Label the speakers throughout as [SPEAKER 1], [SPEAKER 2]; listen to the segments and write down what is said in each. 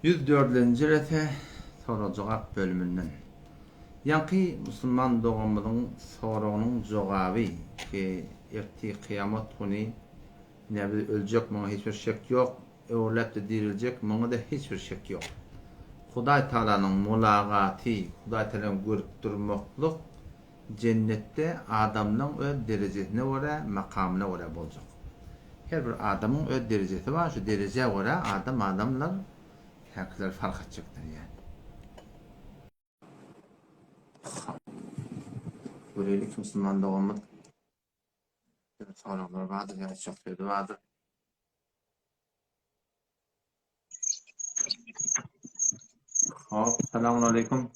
[SPEAKER 1] 104-nji rete sorajak bölümünden. Yanki Müslüman doğumudun soruğunun jogaby ki erti kıyamet günü näbi öljek maňa hiç bir şek yok, öwlet de diriljek maňa da hiç bir şek yok. Hudaý Taalanyň mulagaty, Hudaý Taala görüp durmakluk cennetde adamның öz derejesine göre, makamına göre boljak. Her bir adamın öz derecesi var, şu dereceye göre adamlar haklar fark edecekler yani. Böylelik Müslüman doğumut sorular vardır ya çok söyledi vardır. Hop, selamun aleyküm.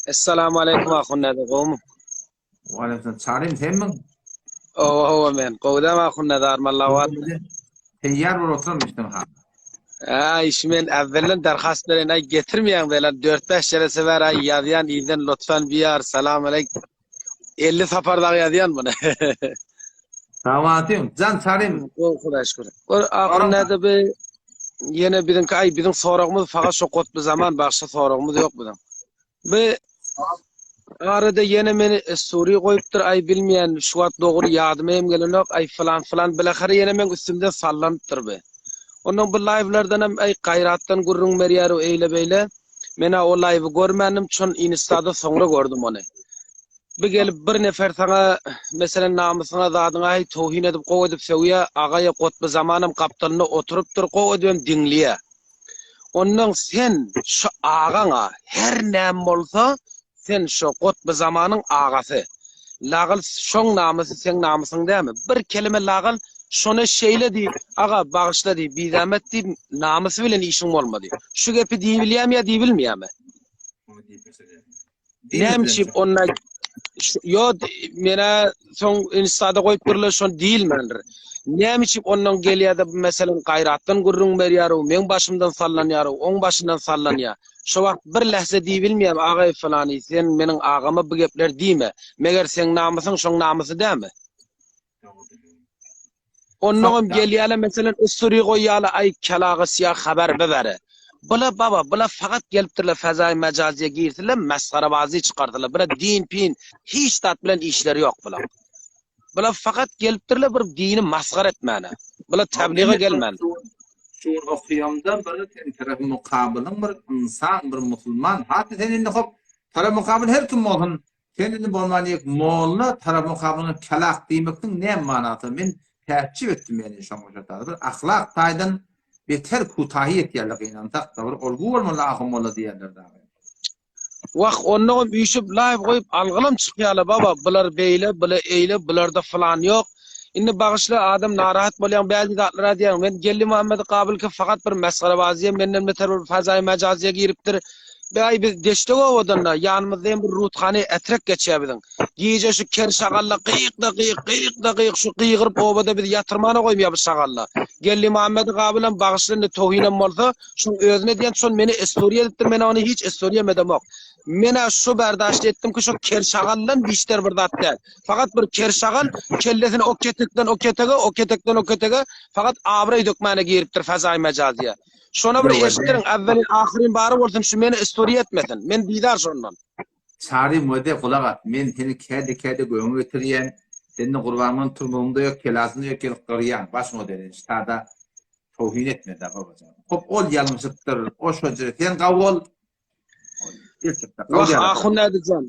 [SPEAKER 2] Assalamu alaikum akhunna da qawm.
[SPEAKER 1] Wa aleyküm selam. Sen mi?
[SPEAKER 2] Oh men qawda ma akhunna dar mallawat.
[SPEAKER 1] Teyyar bir oturmuştun ha.
[SPEAKER 2] İşmen evvelen derhast veren ay getirmeyen böyle 4-5 kere sever ay yazyan iyiden lütfen biyar selam aleykum. 50 safarda yazyan bunu.
[SPEAKER 1] Selamatım. Can salim.
[SPEAKER 2] Xuda şükür. Akhunna da be yine bizim sorağımız fakat şu qotbu zaman başka sorağımız yok bizim. Be arada yine meni story koyuptur ay bilmeyen şu at doğru yardım hem gelen ay falan bilahare yine men üstümden sallanıptır be. Onun bu live'lardan hem ay gayrattan gurrun meriyaro eyle beyle. Mena o live'ı görmenim çon Insta'da sonra gördüm onu. Bir gelip bir nefer sana mesela namusuna zadına ay tohin edip qow edip seviye agaya qotbu zamanım kaptanına oturuptur qow edip dinliye. Onun sen şu ağana her näme bolsa sen şu qotbu zamanın ağası. Lağıl şoň namusy sen namusyň däme? Bir kelime lağıl şonu şeyle aga bağışla bir zahmet namusy bilen işin bolmady. Şu gepi diýbilýärmi ýa diýbilmeýärmi? Näme onna yo mena soň Instada goýup durlar şon diýilmendir. Näme çip ondan gelýärdi meselen gaýratdan gurrun berýär, men başymdan sallanýar, oň başyndan sallanýar. Şu wagt bir lähze diýbilmeýär agay falany sen meniň agama bu gepler diýme. Meger sen namusyň şoň namusy däme? Ondan gelýärler meselen story goýýarlar ay kalagy siyah haber bebere. Bula fakat gelipdirler fazai mecaziye girdiler, mesxarabazi çıkardılar. Bula din pin hiç tat bilen işleri yok bula. Bula fakat gelipdirler bir dini masgar etmene. Bula tebliğe gelmen.
[SPEAKER 1] Şu okuyamda bir taraf mukabilin bir insan, bir musulman. Hatta senin hop taraf mukabil her kim olsun. Senin bolmalyk molla taraf mukabilin kalak diýmekdiň näme manasy? Men täçip etdim yani şoňa bir ahlak taýdan beter kutahi etýärligiň anta bir olgu bolmaly ahym bola diýerler däme.
[SPEAKER 2] Waq ondan üýşüp live goýup algylym çykýarlar baba. Bular beýle, bular eýle, bularda falan ýok. Indi bagışla adam narahat bolýan bäzi zatlara diýär. Men gelli Muhammed Qabil ki fakat bir mesxarabaziye menden beter bir fazai mecaziye giripdir. Beýi biz deşdik owadanna ýanymyzda bir ruthany etrek geçýär biziň. Giýje şu ker şagalla qyýyk şu qyýgyryp owada biz ýatyrmana goýmaýar bu şagalla. Gelli Muhammed Qabilen bagışlyndy tohinem bolsa, şu özüne diýen şol meni istoriýa edipdir, men onu hiç istoriýa edemok. Mena şu berdaşt etdim ki şu ker şagallan biçler bir zat däl. Fakat bir ker şagal kellesini o ketekden o ketege fakat abray dökmäne giripdir fazai mecaziye. Şona bir eşitdirin, evvelin ahirin bari bolsun şu meni istoriýa etmesin. Men diýdar şondan.
[SPEAKER 1] Çary mode kulak at. Men seni käde göňe getirýän, senin gurbanyň turmugynda ýok, kelasyny ýok gelip görýän. Baş modeli ştada tohin etmedi babacan. Hop ol ýalmyşypdyr. O şoje sen gawol.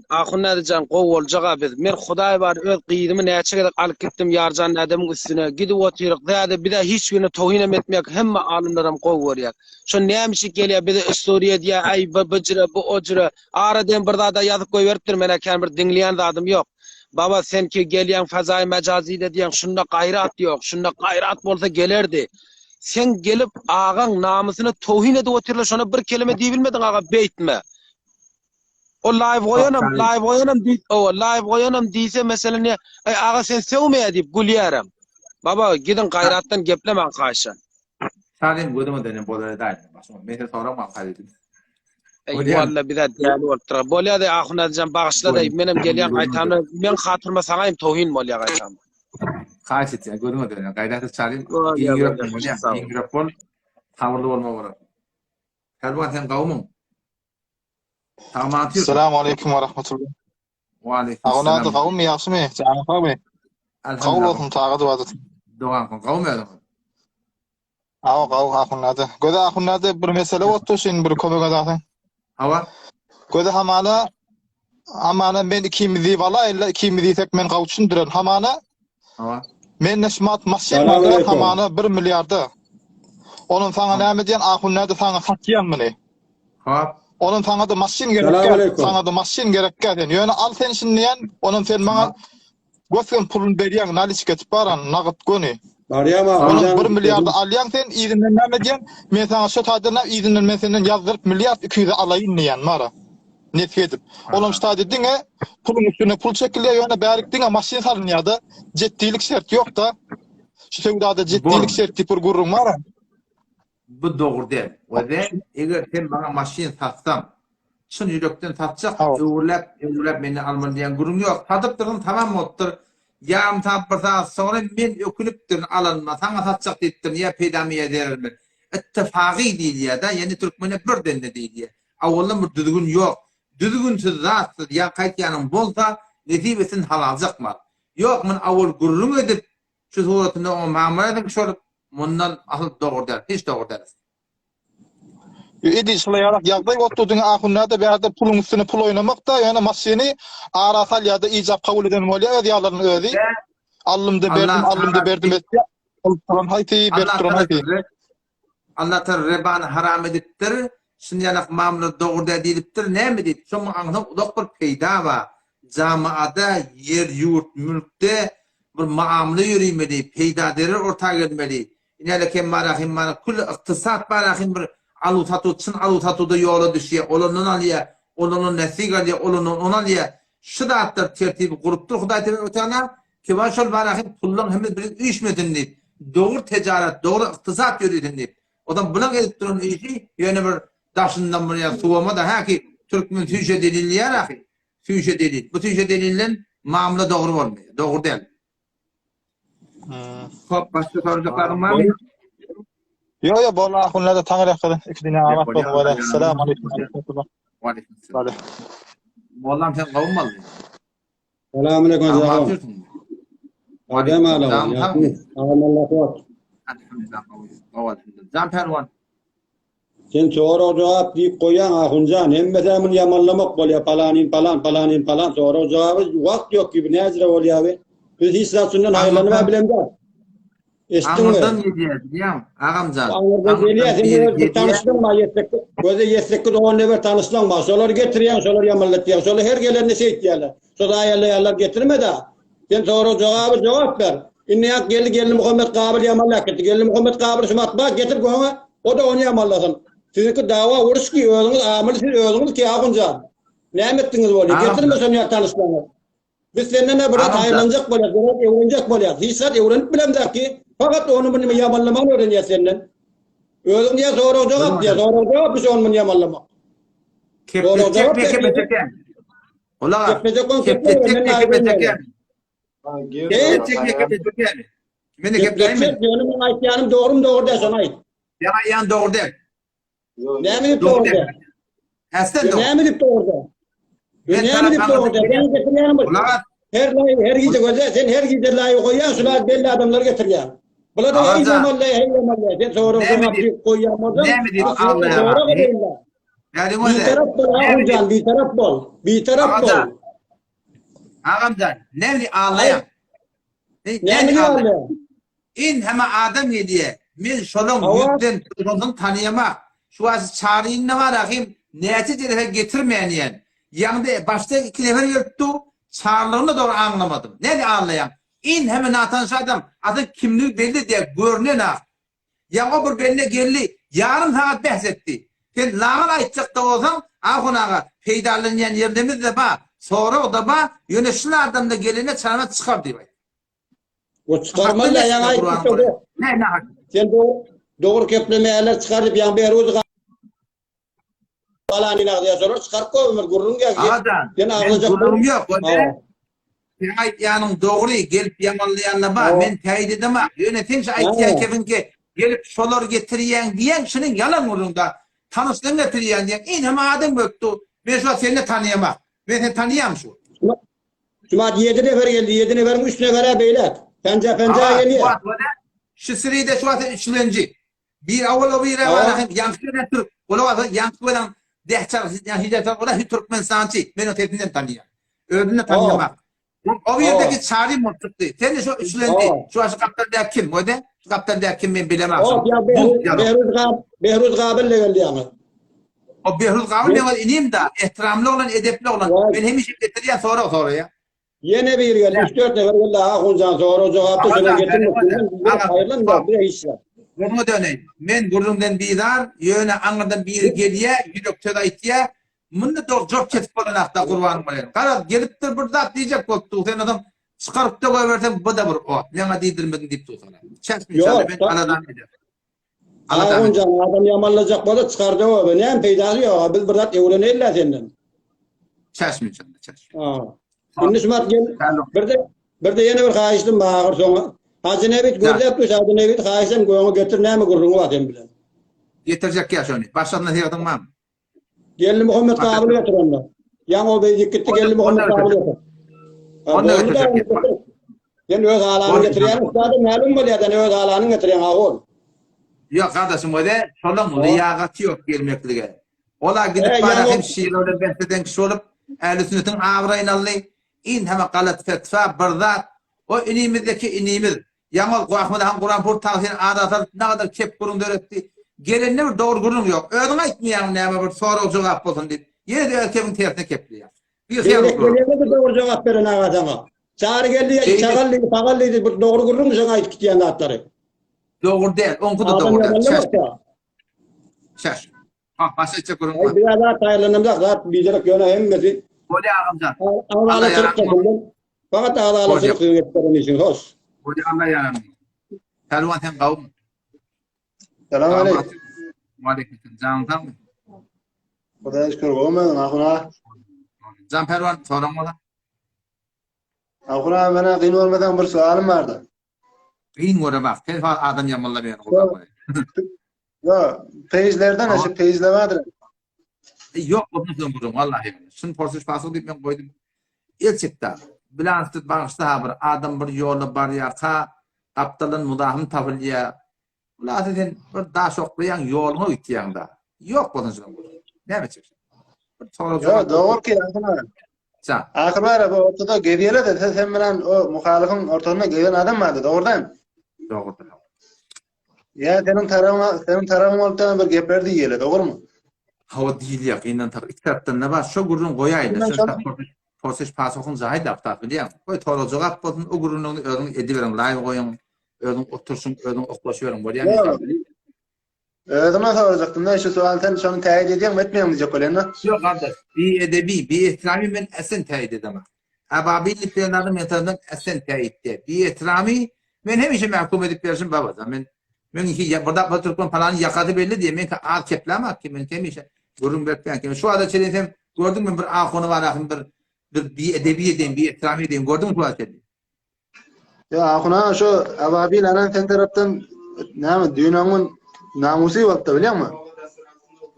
[SPEAKER 1] Ahunnadyjan gowoljaga biz. Men Hudaý bar öz gyýdymy näçe gerek alyp gitdim ýarjan adamyň üstüne. Gidip oturyk. Zäde bir de hiç birine tohin etmek hemme alymlaram gow görýär. Şo nämişik gelýär bize istoriýa diýär. Ay bu ojra aradan bir da ýazyp goýberipdir. Men akän bir dinleýän adam ýok. Baba sen ki gelýän fazai mecazide diýen şunda gaýrat ýok. Şunda gaýrat bolsa gelerdi. Sen gelip ağaň namusyny tohin edip oturlar. Şona bir kelime diýbilmedin aga beýtme. O live goýanam diýse meselen ay aga sen sevmeýär diýip gülýärem. Baba gidin gaýratdan geplemen gaýşa. Salim gödüme denen bolar daýdy. Başma mehre soramak gaýdy.
[SPEAKER 2] Walla bize diýäli bolupdyr. Bolýady ahunnadyjan bagışlady. Menem gelýän aýtamy men hatyrma saňaýym tohin bolýar aýtam.
[SPEAKER 1] Gaýşyt ýa gödüme denen gaýdaty Salim mikrofon tawrly bolmagy. Pelvan sen kavmun. Tamam atıyor.
[SPEAKER 3] Assalamu alaikum wa rahmatullah.
[SPEAKER 1] Wa aleyküm
[SPEAKER 3] Ağına da
[SPEAKER 1] selam.
[SPEAKER 3] kavum yaxşı mı? Canım abi. Kavul olsun tağı duadı.
[SPEAKER 1] Doğan kon kavum ya.
[SPEAKER 3] Ağa qav axunnadı. Göze axunnadı bir mesele ottu sen bir kömek adasın.
[SPEAKER 1] Hava.
[SPEAKER 3] Göze hamana men ikimizi bala illa ikimizi tek men qavçun duran hamana
[SPEAKER 1] Hava.
[SPEAKER 3] men nesmat masin
[SPEAKER 4] Selamünaleyküm.
[SPEAKER 3] hamana 1 milyardı. Onun sana näme diýen axunnadı sana satýan mını?
[SPEAKER 1] Hop.
[SPEAKER 3] Onun sana da masin gerek.
[SPEAKER 4] Selamünaleyküm.
[SPEAKER 3] Sana da masin gerek diýen. Ýöne al sen şunu diýen, onun sen maňa gösgen pulun berýän, nalis getip baran, nagyt göni.
[SPEAKER 4] Meryem
[SPEAKER 3] Onun
[SPEAKER 4] Ağa'nın
[SPEAKER 3] 1 milyarda alyan sen izinden näme diýen? Men sana şu taýdana izinden men senden ýazdyryp milyard 200 alaýyn diýen mara. Net edip. Olam şu taýda diňe pulun üstüne pul çekilýär ýöne bärik diňe maşin salynýardy. Jetdilik şert ýok da. Şu sewdada jetdilik şerti bir gurrun mara.
[SPEAKER 1] Bu doğru değil. O da eğer sen bana maşin satsam, şunu yürekten satacak,
[SPEAKER 3] Evet.
[SPEAKER 1] öğürlep beni alman diyen gurum yok. Satıp durun tamam mı ottur. Yarım saat bir saat sonra men ökünüp durun alınma. Sana satacak deyittim ya peydamiye derim ben. İttifakı değil ya da yeni Türkmen'e bir dende değil ya. Avvalın bir düzgün yok. Düzgünsüz zatsız ya kayıtyanın bolsa netibesin halalcak mı? Yok men avval gurum edip şu suratında o mamuradan şöyle bundan ahıl doğru değil. Hiç doğru değil.
[SPEAKER 3] Idi şolaýarak ýagdaý otdudyň ahunlarda bärde pulun üstüne pul oynamak da ýöne maşyny arasal ýa-da ijab kabul eden bolýar ýa-da özi. Allymda berdim etdi. Turan hayti berip turan hayti.
[SPEAKER 1] Allah Teala ribanı haram edipdir. Şunyanak mamlı doğru da edipdir. Näme diýip? Şoň aňyň ulak bir peýda bar. Jamaada yer ýurt mülkde bir muamele ýürümeli, peýda derer orta gelmeli. Inele kem marahim mara kul iktisat barahim bir alu tatu çın alu tatu da yola düşüyor. Olunun alya, olunun nesiga alya, olunun on alya. Şu da attır tertibi kuruptur. Huday tebi ötana ki başol barahim pullun hemiz bir iş medin deyip. Doğru ticaret, doğru iktisat yürüdün deyip. O da buna gelip durun işi yöne bir daşından buraya suvama da ha ki Türkmen tüyşe delilli yer ahi. Tüyşe delil. Bu tüyşe delilin mamla doğru olmuyor. Doğru değil. Hop başka soracaklarım var mı?
[SPEAKER 3] Yo bolla ahunlarda taňyrak kılın. İkidine avat bolýar. Assalamu aleykum wa rahmatullah.
[SPEAKER 1] Aleykümselam. Mollam sen kavunmalı.
[SPEAKER 4] Selamünaleyküm.
[SPEAKER 1] Tamam
[SPEAKER 4] Ağam.
[SPEAKER 1] yapıyorsun.
[SPEAKER 4] Adem Ağa'nın.
[SPEAKER 1] Tamam.
[SPEAKER 4] Ağam Allah korusun.
[SPEAKER 1] Elhamdülillah. Can Pervan.
[SPEAKER 4] Sen soru cevap deyip koyan ahuncan. Hem mesela bunu yamanlamak bolya palanin falan. Soru cevabı vakt yok gibi. Ne ezre bolya abi? Biz hissasından hayırlanma bilemler. Estin mi?
[SPEAKER 1] Ağırdan yediyor. Diyem. Ağamcan.
[SPEAKER 4] Ağırdan geliyor. Sen bir tanıştırma yetsek. Gözde yetsek de onunla bir tanıştırma. Soruları getiriyorsun. Soruları yamanlatıyorsun. Soruları her gelenine şey diyorlar. Soruları ayarlayanlar getirme de. Sen soru cevap ver. İnneyak geldi Muhammed Kabil yamanlak etti. Geldi Muhammed Kabil şu matbaa getir koyma. O da onu yamanlasın. Sizinki dava uğruş ki özünüz amel siz özünüz ki ağınca. Ne emettiniz böyle? Getirme sen ya tanıştırma. Biz senden ne bırak hayırlanacak böyle, bırak evlenecek böyle. Hissat evlenip bilemdir ki. Fakat onu bunu yamanlamak öğreniyor senden. Özün diye soru cevap diye soru cevap biz onu yamanlamak.
[SPEAKER 1] Keplecek. Ola. Keplecek. Beni kepleyin mi?
[SPEAKER 4] Benim ayetlerim doğru mu doğru değil sana ait.
[SPEAKER 1] Yan doğru değil.
[SPEAKER 4] Ne mi doğru değil?
[SPEAKER 1] Esten doğru.
[SPEAKER 4] Ne mi doğru değil? Ne mi doğru değil? Ben getirmeyenim bu.
[SPEAKER 1] Ola.
[SPEAKER 4] Her gece göze sen her gece layık koyan şuna belli adamları getir ya. Bula da iyi zamanla sen sonra cevap koyamazsın.
[SPEAKER 1] Ne mi diyeyim Allah'a? Yani o da.
[SPEAKER 4] Bir taraf bol.
[SPEAKER 1] Ağamcan. Ne mi ağlayan?
[SPEAKER 4] Ne mi ağlayan?
[SPEAKER 1] İn hemen adam yediye. Min şolun yüzden şolun tanıyamak. Şu az çağırayın ne var ahim? Niyeti tarafa getirmeyen. Yanında başta iki nefer yırttı. Çağrılığını doğru anlamadım. Ne ağlayan? İn hemen atanşı adam. Adı kimlik belli diye görünen ha. Ya o bir beline geldi. Yarım saat bahsetti. Sen lağın aytacak da olsan ahınağa peydalının yerlerimiz de bak. Sonra o da bak yöneticilerden de gelene çarmıha çıkar diyor.
[SPEAKER 4] O çıkarmalı ya yana ayıp
[SPEAKER 1] Ne?
[SPEAKER 4] Sen doğru keplemeyeler çıkarıp yan bir uzu falan inanıyor sonra çıkar koymuyor gururun gel.
[SPEAKER 1] Ben gururum yok. Yani doğru gelip yamanlayanla bak. Ben teyit edemem. Yönetim aytiyan kefin ki gelip şolar getiriyen diyen şunun yalan uğrunda tanıştığın getiriyen diye. İn hem adam göktü. Ben şu an seni tanıyamak. Ben seni tanıyam şu.
[SPEAKER 4] Cuma 7 nefer geldi. 7 neferin 3 nefere beyler. Penca geliyor.
[SPEAKER 1] Şu sırayı şu an üçlenci. Bir avval o bir evvel hem yankıdan Türk. Ola var yankıdan dehçar hicatan ola Türkmen sanatçı. Ben o tepinden tanıyam. Öbürünü tanıyamak. O bir yerdeki çağrı mutluktı. Sen de şu üçlendi. Şu an şu kaptan kim? O da şu kaptan kim ben bilemem.
[SPEAKER 4] Behruz Gabil'le geldi yani.
[SPEAKER 1] O Behruz Gabil ne var? İneyim da ehtiramlı olan, edepli olan. Ben hem işi getireyim sonra ya.
[SPEAKER 4] Yine bir geldi. 3-4 nefer geldi. Huncan sonra o cevapta şöyle getirmek. Hayırlı da bir iş var.
[SPEAKER 1] Bunu döneyim. Men gurrundan bidar, yöne anırdan bir geliye, yürek töda itiye, bunu da çok kesip olan hafta kurbanım olayım. Karar geliptir burada diyecek koktu. Sen adam çıkarıp da koyversen bu da bir o. Yana değdirmedin deyip tutsana. Çesmi inşallah ben aradan gider.
[SPEAKER 4] Huncan adam yamanlayacak bana çıkardı o. Ben hem peydası yok. Biz burada evleneyle senden.
[SPEAKER 1] Çesmi inşallah. Çesmi.
[SPEAKER 4] Şimdi Sümat gel. Bir de yeni bir kayıştım bağır sonra. Hacı Nebit gördük Hacı Nebit kayıştım koyunu götür ne mi gurrunu atayım bilen.
[SPEAKER 1] Getirecek ya şunu. Başladığında seyredin var mı?
[SPEAKER 4] Gelli Muhammed Kabil götür onu. Yan o bey gitti gelli Muhammed Kabil götür.
[SPEAKER 1] Onu da götürecek.
[SPEAKER 4] Yani öz alanı getiriyen zaten malum mu diye öz alanı getiriyen ağol.
[SPEAKER 1] Yok kardeşim o da solun liyakati yok gelmekliğe. Ola gidip bana hem şiirle benteden kişi olup ehl-i sünnetin ağrayın Allah'ı in hemen kalat fetva bardat o inimizdeki inimiz yamal kuahmada Kur'an pur tavsiyen adatlar ne kadar kep kurun öğretti. Gelenler bir doğru kurun yok. Ödün aytmayan ne ama bir soru cevap olsun deyip. Yine de ülkemin tersine kepli ya. Bir şey yok.
[SPEAKER 4] Gelene de doğru cevap verin ağaçama. Çağrı geldi ya çağallıydı pagallıydı doğru kurun mu sana ait gittiyen atları.
[SPEAKER 1] Doğru değil. Onku da doğru değil. Şaş. Başka kurun var.
[SPEAKER 4] Biraz daha tayarlanımda zaten bildirek yöne emmesi.
[SPEAKER 1] Böyle ağamcan.
[SPEAKER 4] Allah yararım. Fakat Allah sırık yönetlerin için hoş.
[SPEAKER 1] Böyle Allah yararım. Telvan hem kavm.
[SPEAKER 5] Selamünaleyküm.
[SPEAKER 1] Aleyküm. Can tam.
[SPEAKER 5] Xudaya şükür olmadın Akuna.
[SPEAKER 1] Can Pervan soramadı.
[SPEAKER 5] Akuna bana kıyın olmadan bir sualım vardı.
[SPEAKER 1] Kıyın göre bak. Telefon adam yamanla beni kullanmayı.
[SPEAKER 5] Yo, peyizlerden açıp peyizle vardır.
[SPEAKER 1] Yok onu söylüyorum vallahi. Şun porsuş pasok deyip ben koydum. İlçikta. Bilanstıt bağışta bir adam bir yolu var ya ka aptalın mudahım tavırlıya. Ulan dedin bir daha şoklayan yolunu itiyan da. Yok bunu söylüyorum. Ne mi çıksın?
[SPEAKER 5] Yo doğru ki Akuna.
[SPEAKER 1] Can.
[SPEAKER 5] Akır var bu ortada geviyele de sen bilen o muhalifin ortasına geviyen adam vardı doğrudan.
[SPEAKER 1] Doğrudur.
[SPEAKER 5] Ya senin tarafın oltan bir geperdi yele doğru mu?
[SPEAKER 1] Hava değil ya. İnden tabi. İki taraftan ne var? Şu gururun koyayla. Porsuş pasokun zahid aptat biliyor musun? Koy torocu kap olsun. O gururun ödün ediverin. Live koyun. Ödün otursun. Ödün oklaşıverin.
[SPEAKER 5] Ödüme soracaktım da şu sual sen şunu teyit ediyorsun etmiyor mu diyecek öyle ne?
[SPEAKER 1] Yok kardeş. Bir edebi, bir ihtirami ben esen teyit edemem. Ababillik bir adım yatırımdan esen teyitte. Bir ihtirami ben hem işe mahkum edip versin babadan. Ben iki burada Türkmen falan yakadı belli diye ben ağ keplamak ki ben kemişe gurur bekleyen ki şu anda çelensem gördün mü bir ağ konu var akım bir edebi edeyim bir ihtirami edeyim gördün mü bu halde?
[SPEAKER 5] Ya Akuna şu ababil anan sen taraftan ne mi dünyanın namusi vakti biliyor musun?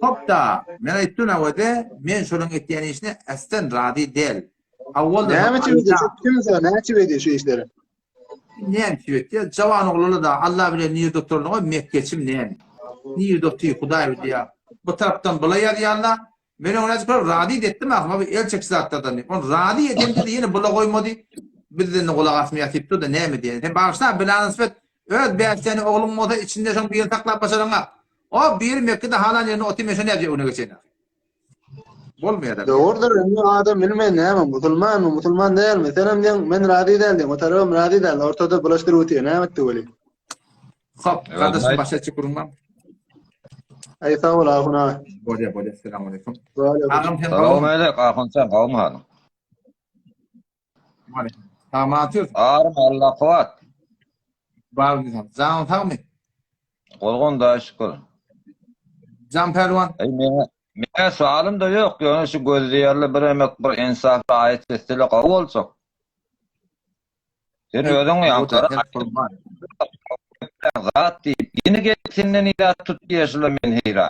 [SPEAKER 1] Hop da men ettiğine vade men şunun ettiğin işine esten radi değil.
[SPEAKER 5] Ne mi çiviyor? Kimse ne çiviyor şu işleri?
[SPEAKER 1] Ne çiviyor? Cavan oğlunu da Allah bilir niye doktorluğu Mekke'çim ne? Niye doktoru Huday bildi ya. Bu taraftan bulayar ya Allah. Beni ona çıkar radi ettim ama el çekse atladan. On radi edin dedi yine bula koymadı. Bizden kulak asmaya tipti da ne mi diye. Sen bağışla bilen nispet evet ben senin oğlum moda içinde şu bir takla başarına. O bir Mekke'de hala yerine otimeşe ne yapacak onu geçene. Olmuyor da.
[SPEAKER 5] Doğrudur. Adam bilmeyen ne mi? Musulman mı? Musulman değil mi? Senem diyen men radi değil diyen. O tarafım radi değil. Ortada bulaştırı ötüyor. Ne yaptı böyle?
[SPEAKER 1] Hop. Kardeşim başa çıkırım.
[SPEAKER 5] Ay sağ ol Akuna.
[SPEAKER 1] Böyle. Selamun aleyküm.
[SPEAKER 5] Aleyküm.
[SPEAKER 6] Selamünaleyküm Akun sen kavm hanım.
[SPEAKER 1] Tamam atıyorsun.
[SPEAKER 6] Ağrım Allah kıvat.
[SPEAKER 1] Var mı? Tamam mı?
[SPEAKER 6] Olgun da şükür.
[SPEAKER 1] Can Pervan.
[SPEAKER 6] Mene sualım da yok. Yani şu gözleyerli bir emek bir insafı ayet sesli kavga olsak. Sen ödün yankara zat deyip yeni gelsinden ila tut yaşlı men heyra.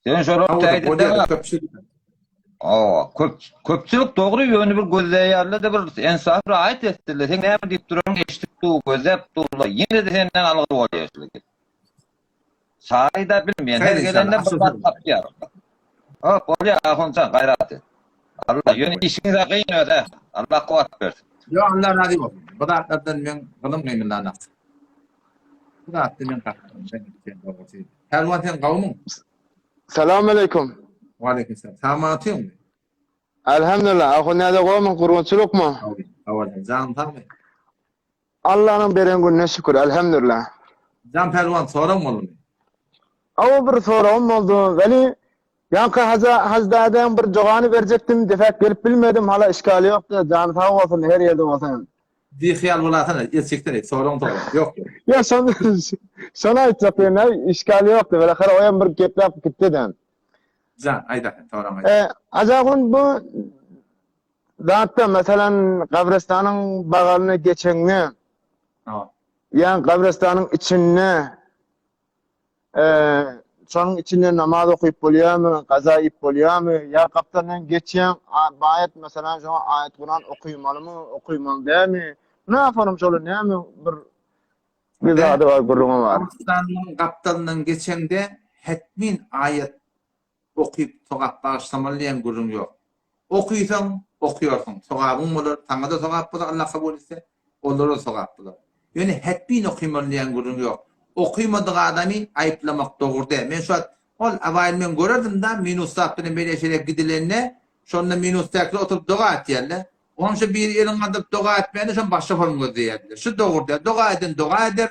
[SPEAKER 6] Sen şoral taýdyp köpçülük dogry ýöne bir gözleýärler de bir ensaf rahat etdiler. Sen näme diýip duraň eşitip du, gözep durlar. Ýene de senden algyr bolýarlar. Saýda bilmeýän her gelende bir bat tapýar. Hop, bolýar ahonsan gaýrat et. Allah ýöne işiňize gyn öde. Allah kuwat bersin.
[SPEAKER 1] Yo Allah razı olsun. Bu da atlardan men kılınmayayım lan. Bu da atlardan men kalkıyorum. Pelvan sen kavmun.
[SPEAKER 5] Selamünaleyküm.
[SPEAKER 1] Ve aleykümselam. Tamam atıyor mu?
[SPEAKER 5] Elhamdülillah. Ahun nerede koymun kurbançılık mı?
[SPEAKER 1] Havadan. Can tamam.
[SPEAKER 5] Allah'ın beren gününe şükür. Elhamdülillah.
[SPEAKER 1] Can Pelvan sonra mı olur?
[SPEAKER 5] Ama bir sorum oldu. Beni yankı hazdadan bir joğanı verecektim. Defek gelip bilmedim. Hala işgali yok da. Can sağ olsun. Her yerde olsun.
[SPEAKER 1] Bir hıyal bulasana. Gerçekten et. Sorun doğru. Yok.
[SPEAKER 5] Ya sana aytacak yani. İşgali yoktu. Böyle kara oyan bir geplep gitti den.
[SPEAKER 1] Can ayda. Sonra
[SPEAKER 5] Acakun bu zaten mesela kabristanın bağalını geçenine yani kabristanın içine sonun içinde namaz okuyup oluyor mu, kaza yapıp oluyor mu? Ya kaptanın geçen ayet mesela şu ayet Kur'an okuymalı mı, okuymalı değil mi? Ne yapalım şöyle ne mi bir zadı var, kurumu var.
[SPEAKER 1] Kabristanın kaptanının geçende hetmin ayet okuyup sogap bağışlamalıyan gurum yok. Okuysan, okuyorsun. Sogabın olur. Sana da sogap bular. Allah kabul etse. Olur da sogap bular. Yani hetbin okuymalıyan gurum yok. Okuymadığı adamı ayıplamak doğru değil. Ben şu an avayil men görürdüm da minus saatinin böyle şeyler gidilerine şonda minus tekrar oturup dua et yerler. Onun için bir elin adıp dua etmeyene şu an başka form gözleyerler. Şu doğru değil. Dua edin, dua eder.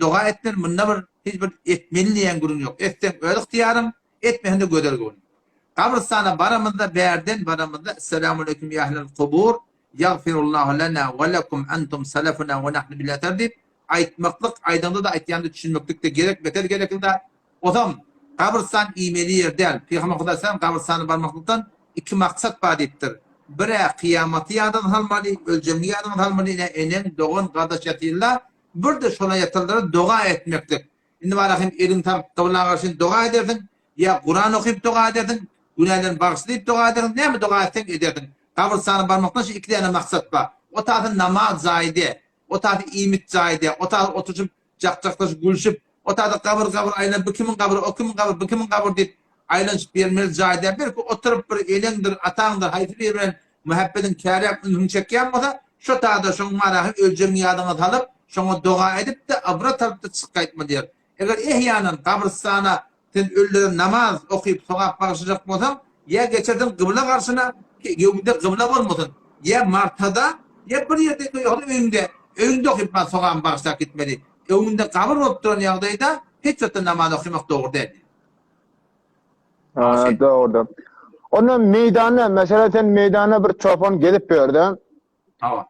[SPEAKER 1] Dua ettir. Bununla bir hiçbir etmeliyen gurum yok. Etsen öyle ihtiyarım. Etmehinde göder gönül. Kabristana baramızda beğerden baramızda Esselamualeyküm ya ehlel kubur yagfirullahu lana ve lekum entum salafuna ve nahnu billahi terdib aytmaklık aydanda da aytyandı düşünmeklik de gerek beter gerekli de o zaman kabristan imeli yer değil. Peygamber Kuda Selam kabristanı barmaklıktan iki maksat badiptir. Bire kıyamati yadan halmalı, ölcemi yadan halmalı ile enen doğun kardeş yatıyla bir de şuna yatırları dua etmeklik. Şimdi varahim elin tavlağa karşı dua ederdin. Ya Kur'an okuyup dua ederdin, günahlarını bağışlayıp dua ederdin, ne mi dua etsen ederdin? Kabristanı barmaktan şu iki tane maksat var. O tarafı namaz zahide, o tarafı imit zahide, o tarafı oturup cakcaklaşıp gülüşüp, o tarafı kabır aynen bu kimin kabır, o kimin kabır, bu kimin kabır deyip aylanıp vermeli zahide. Bir ki oturup bir elendir, atağındır, hayfı veren muhabbetin kâri yaptığını çekyanmasa, şu tarafta şunu marahim ölcemi yadını alıp, şunu dua edip de abra tarafta çıkaytma diyor. Eğer ihyanın kabristana sen ölülerin namaz okuyup sogap bağışlayacak bolsan ya geçerdin kıbla karşına yömünde kıbla olmasın ya martada ya bir yerde öğünde okuyup sogap bağışlayacak gitmeli öğünde kabır olup duran yağdayda hiç zaten namaz okuymak doğru değil.
[SPEAKER 5] Doğru. Onun meydana mesela sen meydana bir çoban gelip gördün.
[SPEAKER 1] Tamam.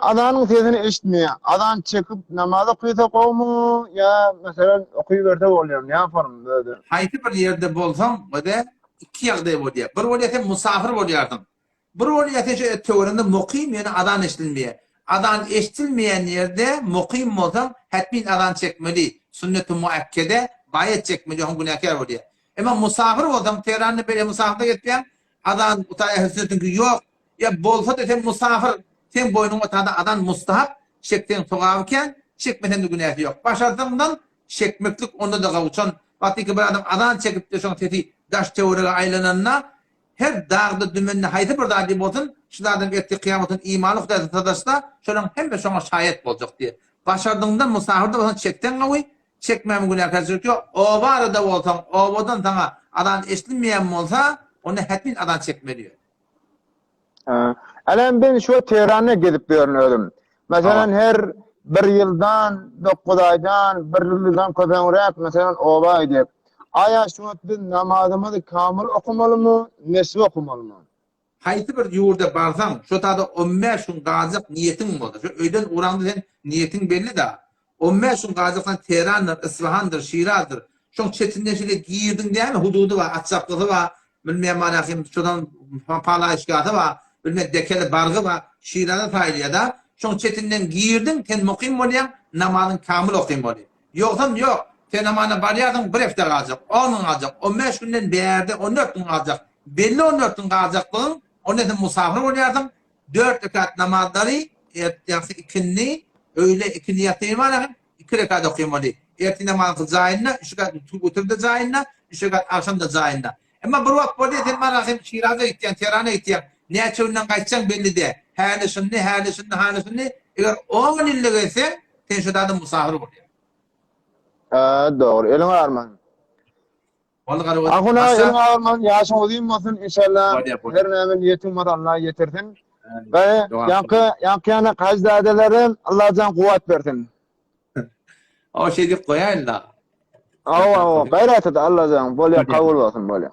[SPEAKER 5] Adanın sesini eşitmiyor. Adan çıkıp namaz okuysa mu ya mesela okuyuverse oluyor. Ne yaparım böyle?
[SPEAKER 1] Haydi bir yerde bolsam o da iki yerde oluyor. Bir oluyor musafir oluyorsun. Bir oluyor teorinde mukim yani adan eşitilmiyor. Adan eşitilmeyen yerde mukim olsam hetmin adan çekmeli. Sünnet-i muakkede bayet çekmeli. Onun günahkar oluyor. Ama musafir olsam Tehran'da böyle musafirde gitmeyen adan utaya hüsnetün yok. Ya bolsa da sen musafir sen boynuna tada adan mustahap çekten sogavken çekmeden de günah yok. Başardığından çekmeklik onda da kavuçan. Vakti ki bir adam adan çekip de son teti daş teoriyle aylananına her dağda dümenine haydi bir dağ deyip olsun şunlardan etti kıyametin imanı kudaydı tadasında şöyle hem de sonra şayet olacak diye. Başardığından musafirde olsan çekten kavuy çekmeyen günah karşılık yok. O var da olsan o vadan sana adan eşlinmeyen mi olsa onu hetmin adan çekmeliyor.
[SPEAKER 5] Elen ben şu Tehran'a gidip görünüyorum. Mesela her bir yıldan, 9 aydan, bir yıldan köpeğinrek mesela ova edip. Aya şu namazımızı kamil okumalı mı, nesbi okumalı mı?
[SPEAKER 1] Haydi bir yurda barsan, şu tada 15 gün gazık niyetin mi oldu? Şu öyden uğrandı sen niyetin belli da. 15 gün gazıktan Tehran'dır, İsfahan'dır, Şiraz'dır. Şu çetinden şöyle giyirdin değil mi? Hududu var, açsaklığı var. Bilmem manakım, şuradan pala işgatı var. Bilmem dekeli bargı var. Şiraz'a taylıya da. Şu çetinden giyirdin, sen mukim oluyan, namazın kamil okuyum oluyor. Yoksa yok. Sen amana barıyadın bir hafta kalacak, 10 gün kalacak, 15 günden berde 14 gün kalacak. Belli 14 gün kalacaklığın, o neden musafir oynayardın. 4 rekat namazları, yani ikindi, öyle ikindi yatayım var 2 rekat okuymalı. Erti namazı zayinna, 3 rekat tubuturda zayinna, 3 rekat akşamda zayinna. Ama bir vakit böyle sen bana Şiraz'a gittiyen, Tehran'a gittiyen, ne çölünden kaçacaksın belli de. Hâli sünni. Eğer 10 ille gelsen, sen şu da musafir oluyor.
[SPEAKER 5] Doğru. Elin arman. Ahuna elin arman yaşın uzun olsun inşallah. Her neme niyetin var Allah yetirsin. Ve yankı kazdadelerin Allah'tan kuvvet versin.
[SPEAKER 1] O şey deyip koyayım da.
[SPEAKER 5] Gayret et Allah'tan. Böyle kabul olsun böyle.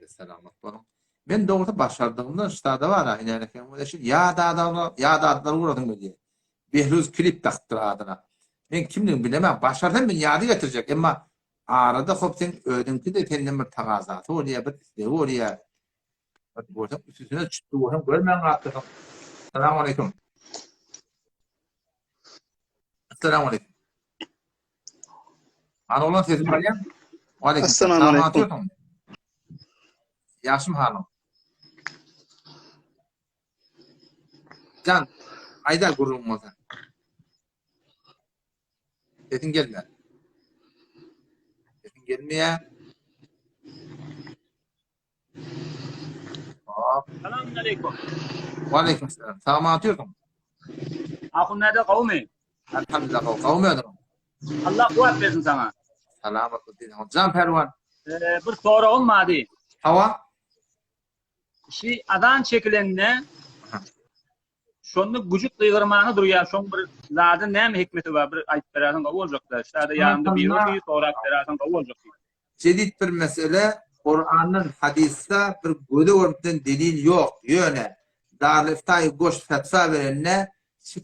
[SPEAKER 1] Selamet olun. Ben doğruda başardığımda üstada var ha. Ya da adları uğradım diye. Behruz klip taktır adına. Ben kimliğimi bilemem. Başardım ben yadı getirecek. Ama arada hop sen ödünkü de kendin bir tagazatı oraya bir isteği oraya. Görsem üstüne çıktı. Görmeyen attım. Selamun aleyküm. Selamun aleyküm. Anoğlan sesim var ya. Aleyküm.
[SPEAKER 7] Assalamu aleyküm.
[SPEAKER 1] Yaşım hanım. Can, ayda gururum olsa. Sesin gelme. Sesin gelmeye.
[SPEAKER 7] Selamun aleyküm.
[SPEAKER 1] Aleyküm selam. Sağıma atıyordum.
[SPEAKER 7] Akun nerede kavmi?
[SPEAKER 1] Elhamdülillah kavmiyordum.
[SPEAKER 7] Allah kuvvet versin sana.
[SPEAKER 1] Selamat olsun. Can Pervan.
[SPEAKER 7] Bir soru olmadı.
[SPEAKER 1] Hava.
[SPEAKER 7] Şi adan çekilenine şonu gücük kıygırmanı duruyor. Şon bir zaten ne mi hikmeti var? Bir ayet veren kabul olacaklar. İşte yanında bir sonra veren kabul olacak.
[SPEAKER 1] Cedid bir mesele. Kur'an'ın hadiste bir göde örmekten delil yok. Yöne. Darül İfta'yı goş fetva verenine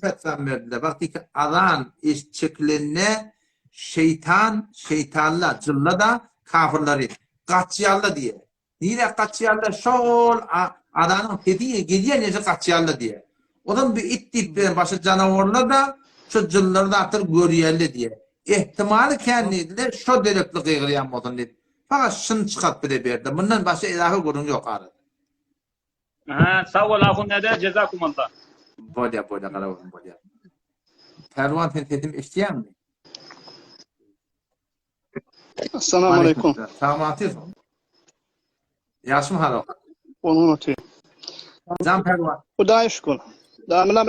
[SPEAKER 1] fetva verdiler. Baktık ki adan iş çekilenine şeytanla, cılla da kafirleri. Kaçıyarla diye. Niye kaçıyarla? Şol adanın hediye geliyor nece kaçıyarla diye. Odan bir ittip başı canavarla da şu cılları da atır görüyerli diye. İhtimali kendiyle şu derekli kıygırayan olsun dedi. Fakat şunu çıkart bile verdi. Bundan başka ilahi kurun yok arada.
[SPEAKER 7] Sağ ol akun nerede? Cezakumullah.
[SPEAKER 1] Böyle karavurum böyle. Pervan tedim isteyen mi?
[SPEAKER 7] Assalamu aleyküm.
[SPEAKER 1] Selamun aleyküm. Yaşım halo.
[SPEAKER 7] Onun ötü.
[SPEAKER 1] Can Pervan.
[SPEAKER 7] Hudaya şükür. Damla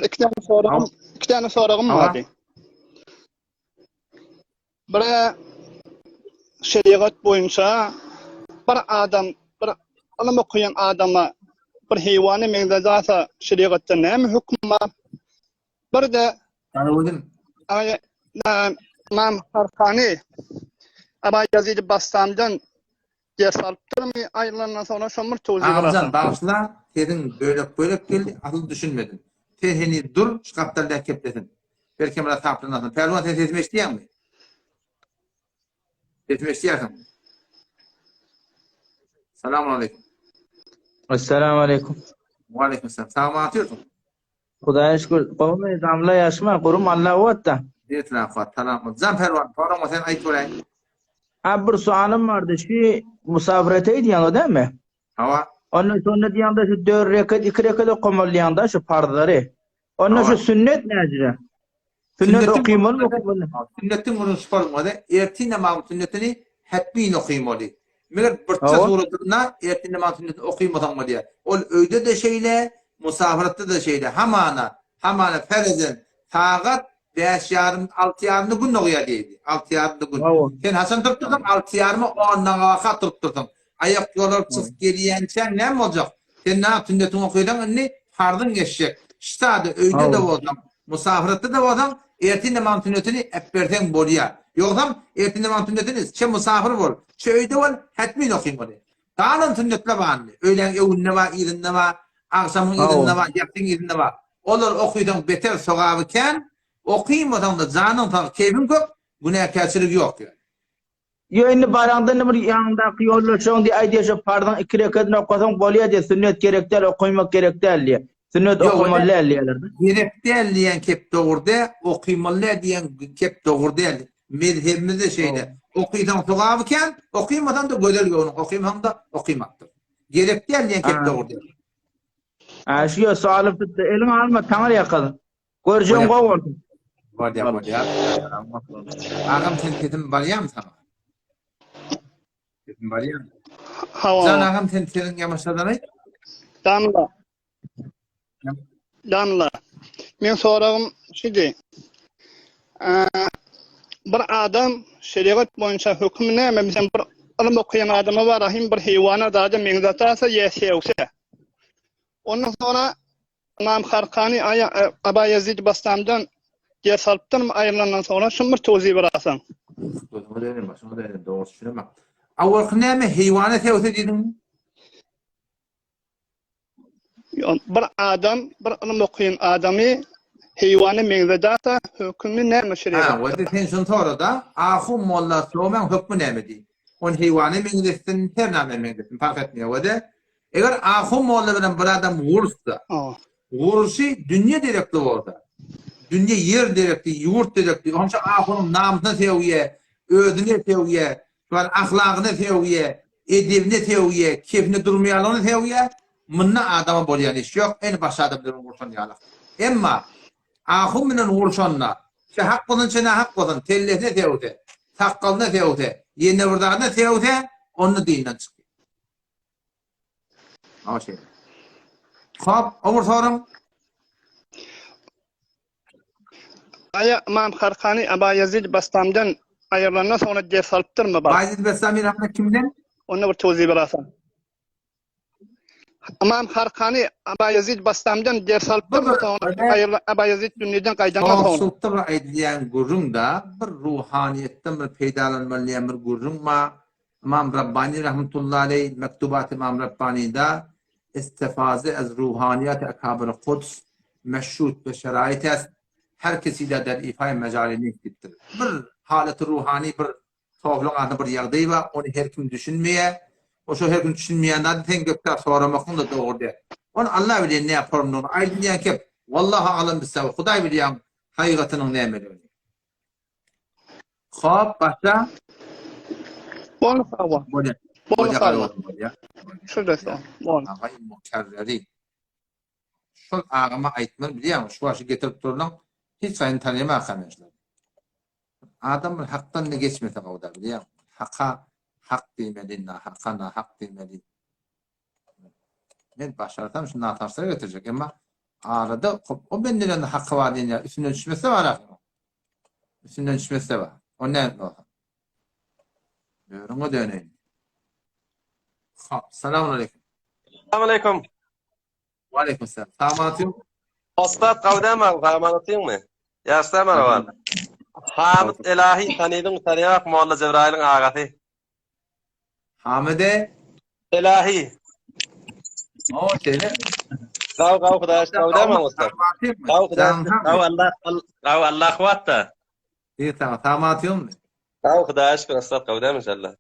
[SPEAKER 7] iki tane sorağım vardı. Bir şeriat boyunca bir adam, bir alam okuyan adama bir hayvanı mevzazasa şeriatta ne mi hüküm var? Bir de
[SPEAKER 1] Karavurum.
[SPEAKER 7] İmam Harkani Aba Yazid Bastam'dan cesaretli mi ayrılandan sonra şomur tozih
[SPEAKER 1] Ağzından bağışla. Senin böyle geldi. Asıl düşünmedin. Tehini dur. Çıkartlarla keplesin. Belki bana taptığından. Pervan sesimi isteyen mi? Sesimi isteyen. Selamun aleyküm.
[SPEAKER 8] Assalamu aleyküm.
[SPEAKER 1] Ve aleyküm selam. Sağıma atıyorsun.
[SPEAKER 8] Hudaya şükür. Kavmi damla yaşma. Kurum Allah vatta.
[SPEAKER 1] Etrafat. Tamam. Can Pervan. Paramı sen ayıt orayın.
[SPEAKER 8] Bir sualım vardı. Şu musafirete diyen değil mi?
[SPEAKER 1] Hava.
[SPEAKER 8] Onun sonra diyen de şu 4 rekat 2 rekat okumalı diyen de şu farları. Onun şu sünnet necire? Sünnet okuymalı mı okuymalı?
[SPEAKER 1] Sünnetin bunu sormadı. Erti namaz sünnetini hepbin okuymalı. Meğer birçe zuhurlarına erti namaz sünnetini okuymadan mı diye. O öyde de şeyle, musafirette de şeyle. Hamana ferezen, tağat, 5 yarım, 6 yarımlı gün okuya deydi. 6 yarımlı gün. Sen Hasan tutturdun, 6 yarımı 10'dan vaka tutturdun. Ayak yollar çık geliyen sen ne mi olacak? Sen ne sünnetin okuydan ne? Fardın geçecek. İşte öyde de olsam, musafirette de olsam, erti namaz sünnetini ebberden bolya. Yoksam erti namaz sünnetini çe musafir bol. Çe öyde ol, hetmin okuymalı. Dağının sünnetle bağlı. Öğlen evinde var, irinde var, akşamın irinde var, yaktın irinde var. Olur okuydan beter sokağıken, okuymadan da canın tağı keyfin yok, günahkarçılık yok diyor.
[SPEAKER 8] Yo inni barangdan bir yanındaki yollaşan diye aydiye pardon 2 rekatını okusan bolya diye sünnet gerekler okuymak gerekler diye. Sünnet okumalı diyorlar.
[SPEAKER 1] Gerekler diyen kep doğurdu, okuymalı diyen kep doğurdu. mezhebimizde şeyde okuydan sogabıken okuymadan da gözel onu okuymadan da okuymaktır. Gerek değil diyen kep doğru.
[SPEAKER 8] Şu sualı tuttu. Elini alma tamar yakadın. Göreceğim
[SPEAKER 1] Oya.
[SPEAKER 8] kovurdum.
[SPEAKER 1] Var ya. Ağam sen kesin barıyam sana. Kesin barıyam. Can
[SPEAKER 7] Hava.
[SPEAKER 1] ağam sen senin yamaçlardan ay.
[SPEAKER 7] Danla. Men soragım şidi. Bir adam şeriat boyunca hüküm näme? Bizim bir ilim okuyan adama var, rahim bir hayvana da mengzatasa yesewse. Ondan sonra İmam Harkani Aba Yazid Bastam'dan yer salptın mı ayrılandan sonra şun bir tozih berasan.
[SPEAKER 1] Başıma derim. Doğru düşünemem. Avvalkı näme heyvana tevse dedin?
[SPEAKER 7] Bir adam, bir ilim okuyan adamı hayvanı mengzatasa hükümü näme şeriat?
[SPEAKER 1] Ha, wadi sen şun torada ahum molla somen hükmü näme di? On heyvana mengzetin her näme mengzetin fark etmiyor wadi. Eğer ahum molla bilen bir adam vursa vuruşu dünya direktli orada. Dünya yer direktli, yurt direktli. Onca ahunun namına teviye, ödüne teviye, şu an ahlakına teviye, edebine teviye, keyfine durmayalığına teviye. Mınna adama bolyan iş yok. En başa adamların vursan yalak. Emma ahum minin vursanla hakkının içine hakkının tellehine tevde, takkalına tevde, yerine vurdağına tevde, onu dininden çıkıyor. O şey. Hop, over sorun.
[SPEAKER 7] İmam Harkani Aba Yazid Bastam'dan ayrılandan sonra yer salptır mı bak?
[SPEAKER 1] Bayezid Bestami rahmet kimden?
[SPEAKER 7] Onu bir tozih berasan. İmam Harkani Aba Yazid Bastam'dan yer salptır mı sonra Aba Yazid dünyadan qaydandan sonra?
[SPEAKER 1] Soğuksultı edilen gurrun da bir ruhaniyetten bir peydalanmalıyan bir gurrun ma İmam Rabbani rahmetullahi aleyh mektubat İmam Rabbani'da istifaze az ruhaniyat akabir Kuds meşrut ve şerait est herkesiyle der ifade mecalini gittir. Bir haleti ruhani bir toplum adı bir yağdığı var onu her kim düşünmeye o şu her gün düşünmeyenler ten gökler soramakın da doğru der. Onu Allah bilir ne yaparım onu aydınlayan kep vallahi alem bisavı Huday bilir hakikatinin nemeli. Hop başla.
[SPEAKER 7] Bol hava. Bol hava. Şurada. Bol.
[SPEAKER 1] Ağay mukarreri. Şu ağama aytmır biliyor musun? Şu aşı getirip durulan hiç sayın tanıyama arkadaşlar. Adamın haktan ne geçmedi o biliyor musun? Hak demeli, hak demeli. Ben başarıdan şunu atarsaya götürecek ama arada o benimle hakkı var diye üstünden düşmesi var. Üstünden düşmesi var. O ne? Yoruma döneyim. Selamun aleyküm.
[SPEAKER 9] Selamun aleyküm.
[SPEAKER 1] Ve aleyküm selam. Tamam.
[SPEAKER 9] Ostad kavdama kamanatın mı? Yaşta bana var. Hamid ilahi tanıyak Molla Cebrail'in ağası.
[SPEAKER 1] Hamide
[SPEAKER 9] İlahi.
[SPEAKER 1] o şeyle
[SPEAKER 9] Kav kudaş kavdama Ostad. Kav kudaş. Kav Allah kuvvetta.
[SPEAKER 1] İyi tamam atıyorum.
[SPEAKER 9] Kav kudaş Ostad kavdama inşallah.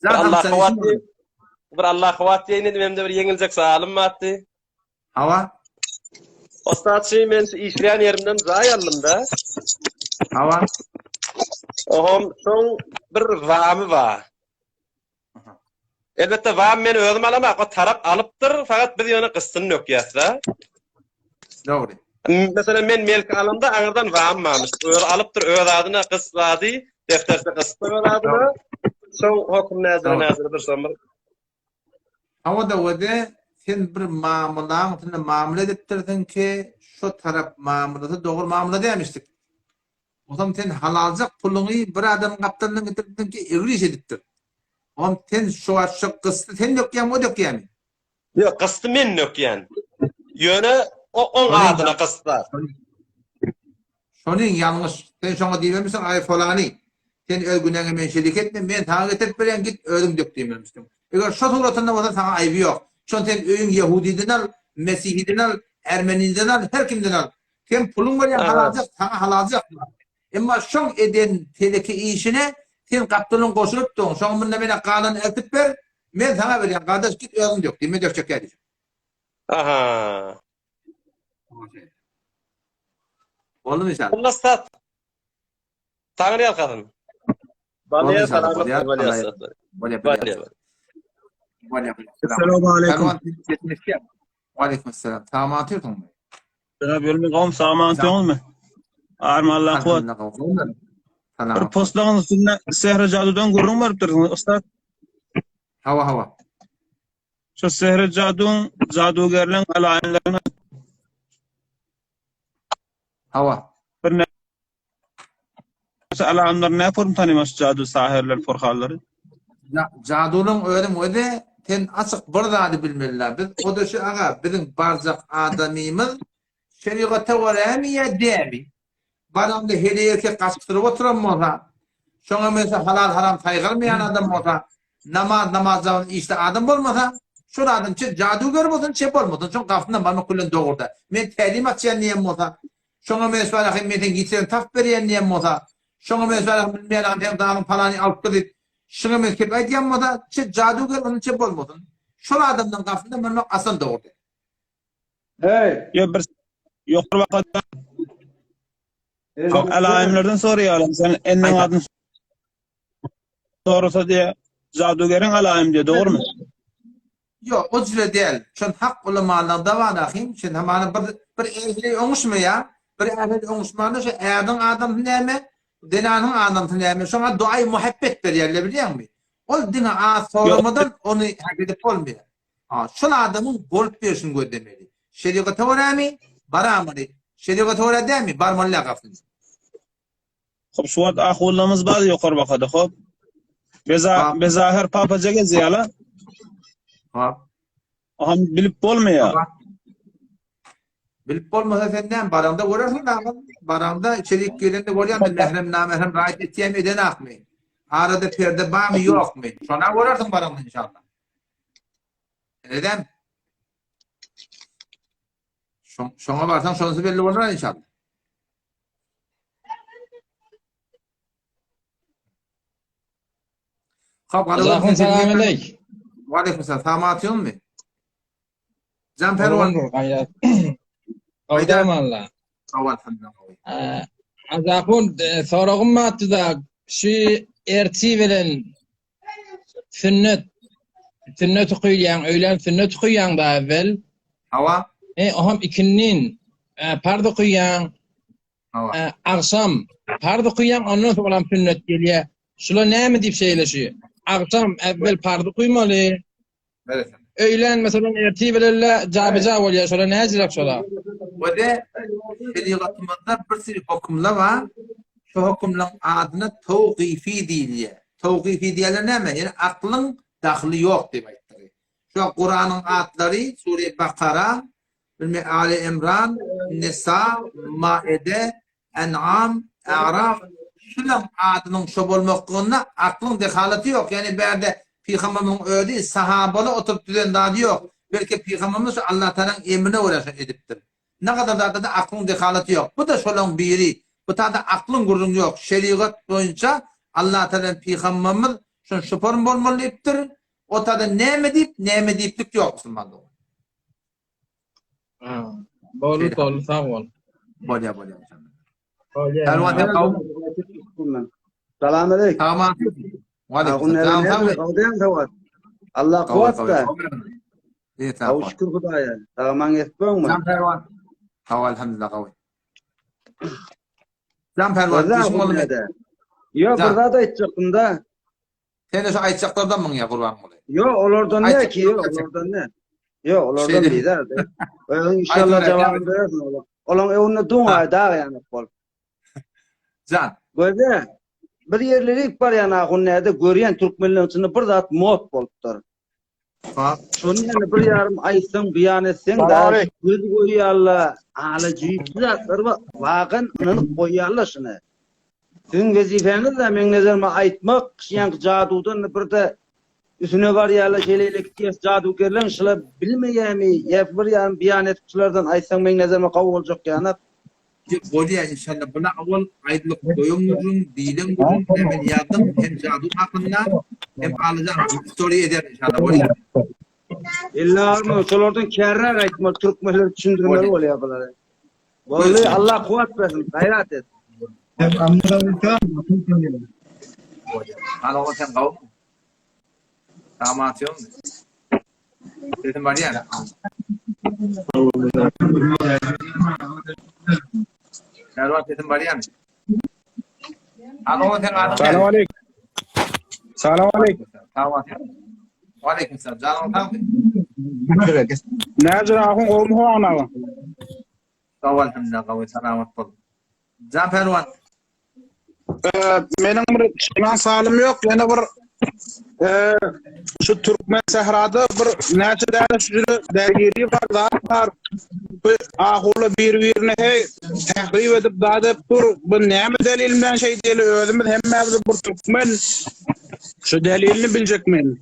[SPEAKER 1] Allah
[SPEAKER 9] kuvveti. Bir Allah kuvveti yine de bir yengilecek salim mi attı?
[SPEAKER 1] Hava.
[SPEAKER 9] Ostad şey men işleyen yerimden zay aldım da.
[SPEAKER 1] Hava.
[SPEAKER 9] Ohom son bir vamı var. Elbette vam men özüm alama o taraf alıptır fakat biz onu kıstın yok yasra.
[SPEAKER 1] Doğru.
[SPEAKER 9] Mesela men melk alımda ağırdan vam varmış. Öyle alıptır öz adına kısladı, defterse kıstı öz adına. Son hukum nazır bir somur.
[SPEAKER 1] Hava da vade sen bir mamule ediptirdin ki şu taraf mamulada doğru mamula demiştik. O zaman sen halalcak pulunu bir adam kaptanına getirdin ki evriş ediptir. O zaman sen şu kıstı sen yok yani o yok yani.
[SPEAKER 9] Yok kıstı men yok yani. Yöne on adına kıstı.
[SPEAKER 1] Şunun yanlış. Sen şuna diyememişsin ay falani. Sen ölgüne menşelik etme. Ben sana getirip veren git ölüm dök diyememiştim. Eğer şu suratında olsa sana ayıbı yok. Çünkü sen öyün Yahudiden al, Mesihiden al, Ermeniden al, her kimden al. Sen pulun var ya halalacak, sana halalacak. Ama şu eden teleki işine sen kaptanın koşulup da şu bununla bana kanun eltip ver. Ben sana vereyim. Kardeş git ölüm dök diye. Ben dökecek edeceğim.
[SPEAKER 9] Aha.
[SPEAKER 1] Oldu mu inşallah?
[SPEAKER 9] Allah sat. Tanrı yal kadın. Balya
[SPEAKER 1] Oldu
[SPEAKER 9] salamlar
[SPEAKER 1] Bolya.
[SPEAKER 9] balya
[SPEAKER 1] Balya.
[SPEAKER 9] satlar.
[SPEAKER 1] Bolya.
[SPEAKER 9] Balya.
[SPEAKER 1] Bolya.
[SPEAKER 2] Esselamu aleyküm.
[SPEAKER 1] Aleykümselam. Tamam atıyordun mu?
[SPEAKER 10] Cenab yolunu kavm sağmantıyorsunuz mu? Arma Allah kuvat. Bir postların üstünde sehre cadudan gurrun var dursun usta.
[SPEAKER 1] Hava.
[SPEAKER 10] Şu sehre cadun cadugerlerin alayinlerine
[SPEAKER 1] Hava.
[SPEAKER 10] bir ne alayinler ne form tanımaz cadu sahirler forhalları.
[SPEAKER 1] Cadunun öyle ten açık burada bilmeliler. Biz o da şu ağa bizim barzak adamımız şeriata varamiye demi. Baramda hediyeke kaçtırıp oturan olsa, şuna mesela halal haram saygılmayan adam olsa, namazdan işte adam olmasa, şu adam için cadugar olsun, çep olmasın. Çünkü kafından bana kullan doğurda. Men telimat çiyen niyem olsa, şuna mesela metin gitsen taf veriyen niyem olsa, şuna mesela bilmeyen dağın falanı alıp gidip, şuna mesela kep aydiyen olsa, cadugar olsun, çep olmasın. Şu adamdan kafından bana asıl doğurda.
[SPEAKER 8] Hey.
[SPEAKER 10] Ya bir yoktur vakada çok alayimlerden soruyor. Sen ennen adın sorusa diye cadugerin alayim diye doğru mu?
[SPEAKER 1] Yok, o cüre değil. Çünkü hak ulamalarında var akıyım. Şimdi hemen bir ehli olmuş mu ya? Bir ehli olmuş mu? Şu erdin adam neyme? Dinanın adam neyme? Şuna duayı muhabbet verirler biliyor musun? O dina sormadan onu hak edip olmuyor. Şu adamın bolup versin gördemeli. Şerikata uğramı, baramını. Şerikata uğra değil mi? Barmanla kafını.
[SPEAKER 10] Hop şu an ahullamız bazı yukarı bakada hop. Bezahir papacaga ziyala. Aham bilip olmuyor.
[SPEAKER 1] Bilip olmasa senden baranda uğrarsın da baranda içerik gelende uğrayan mehrem namehrem rahat etiyem eden akmayın. Arada perde bağ mı yok mu? Sonra uğrarsın baranda inşallah. Neden? Şuna varsan sonrası belli olur inşallah.
[SPEAKER 11] Zakon selamünaleyküm.
[SPEAKER 1] Aleykümselam. Tamam atıyorsun mu? Can Pervan.
[SPEAKER 11] Kavdam Allah. Zakon sorağım mı attı da şu erti bilen sünnet okuyan, öğlen sünnet okuyan da evvel.
[SPEAKER 1] Hava.
[SPEAKER 11] Oham ikinin pardı okuyan, akşam pardı okuyan ondan sonra sünnet geliyor. Şula ne mi deyip şeyleşiyor? Akşam evvel pardı koymalı.
[SPEAKER 1] Evet.
[SPEAKER 11] Öğlen mesela erti bilen cabeca oluyor. Şula ne acilak şula?
[SPEAKER 1] Ve de şeriatımızda bir sürü hükümler var. Şu hükümlerin adına tevkifi diyiliyor. Tevkifi diyorlar ne mi? Yani aklın dahli yok demektir. Şu Kur'an'ın adları Sure Bakara, Ali İmran, Nisa, Maide, En'am, A'raf, şunun adının şu bolmaklarına aklın dehaleti yok. Yani berde Peygamber'in öyle sahabalı oturup düzen dadı yok. Belki Peygamberimiz Allah Teala'nın emrine uğraşan ediptir. Ne kadar da aklın dehaleti yok. Bu da şunun biri. Bu da aklın gurrun yok. Şeriat boyunca Allah Teala'nın Peygamberimiz şun şüpharın bolmalı ediptir. O da ne mi deyiplik yok Müslümanlar.
[SPEAKER 11] Bolu sağ ol.
[SPEAKER 1] Bolya.
[SPEAKER 4] Selamünaleyküm.
[SPEAKER 1] Tamam.
[SPEAKER 4] Allah kuvat da.
[SPEAKER 1] İyi tamam.
[SPEAKER 4] Şükür Hudaya. Tamam etmiyor mu?
[SPEAKER 1] Can Pervan. Hava elhamdülillah kavay. Can Pervan. İşin oldu mu?
[SPEAKER 4] Yok burada da içecektim da.
[SPEAKER 1] Sen de şu ayçaklardan mı ya kurban olayım?
[SPEAKER 4] Yok olordan ne ki? Yok olordan ne? Yok olordan değil de. İnşallah cevabını verirsin oğlum. Oğlum evine dua da yani.
[SPEAKER 1] Can.
[SPEAKER 4] Böyle bir yerleri var yani ahunlarda görüyen Türkmenlerin içinde bir zat muhaf bolupdur. Şunu yani bir yarım aysan beyan etsen da göz koyarlar, alacıylar var. Vaqan onu koyarlar şunu. Sizin vazifeniz de men nazarıma aytmak, kişiyan cadudan bir de üstüne var yerler şeylerle gittiyiz cadugerler şula bilmeyemi, ya bir yarım beyan etkilerden aysan men nazarıma qav olacak yani.
[SPEAKER 1] Bolya inşallah buna avval aydılık doyumlurun, dilin hem yardım hem cadu hakkında hem alacağım story eder inşallah Bolya.
[SPEAKER 4] İlla mı solardan kerrer aytma Türkmenler düşündürmeler oluyor bunlar. Vallahi Allah kuvvet versin, gayret et.
[SPEAKER 1] koyuyor. Ana o sen kavun. Damatyon. Dedim var ya. Erwan dedim var ya. Ana o sen adam.
[SPEAKER 12] Selam aleyküm. Selam aleyküm.
[SPEAKER 1] Damatyon. Aleyküm selam. Canım kaldı.
[SPEAKER 12] Nazır ahun olmu ana.
[SPEAKER 1] Kawal hamda kawal selamat bol. Can Erwan.
[SPEAKER 12] Mening bir şunan salım yok. Yana bir şu Türkmen sahrada bir näçe däne şu dergiri var. Bir ahula bir-birine hey tahrip edip dadıp dur. Bu näme delil bilen şey diýeli özümiz hemmemiz bir Türkmen şu delilini biljek men.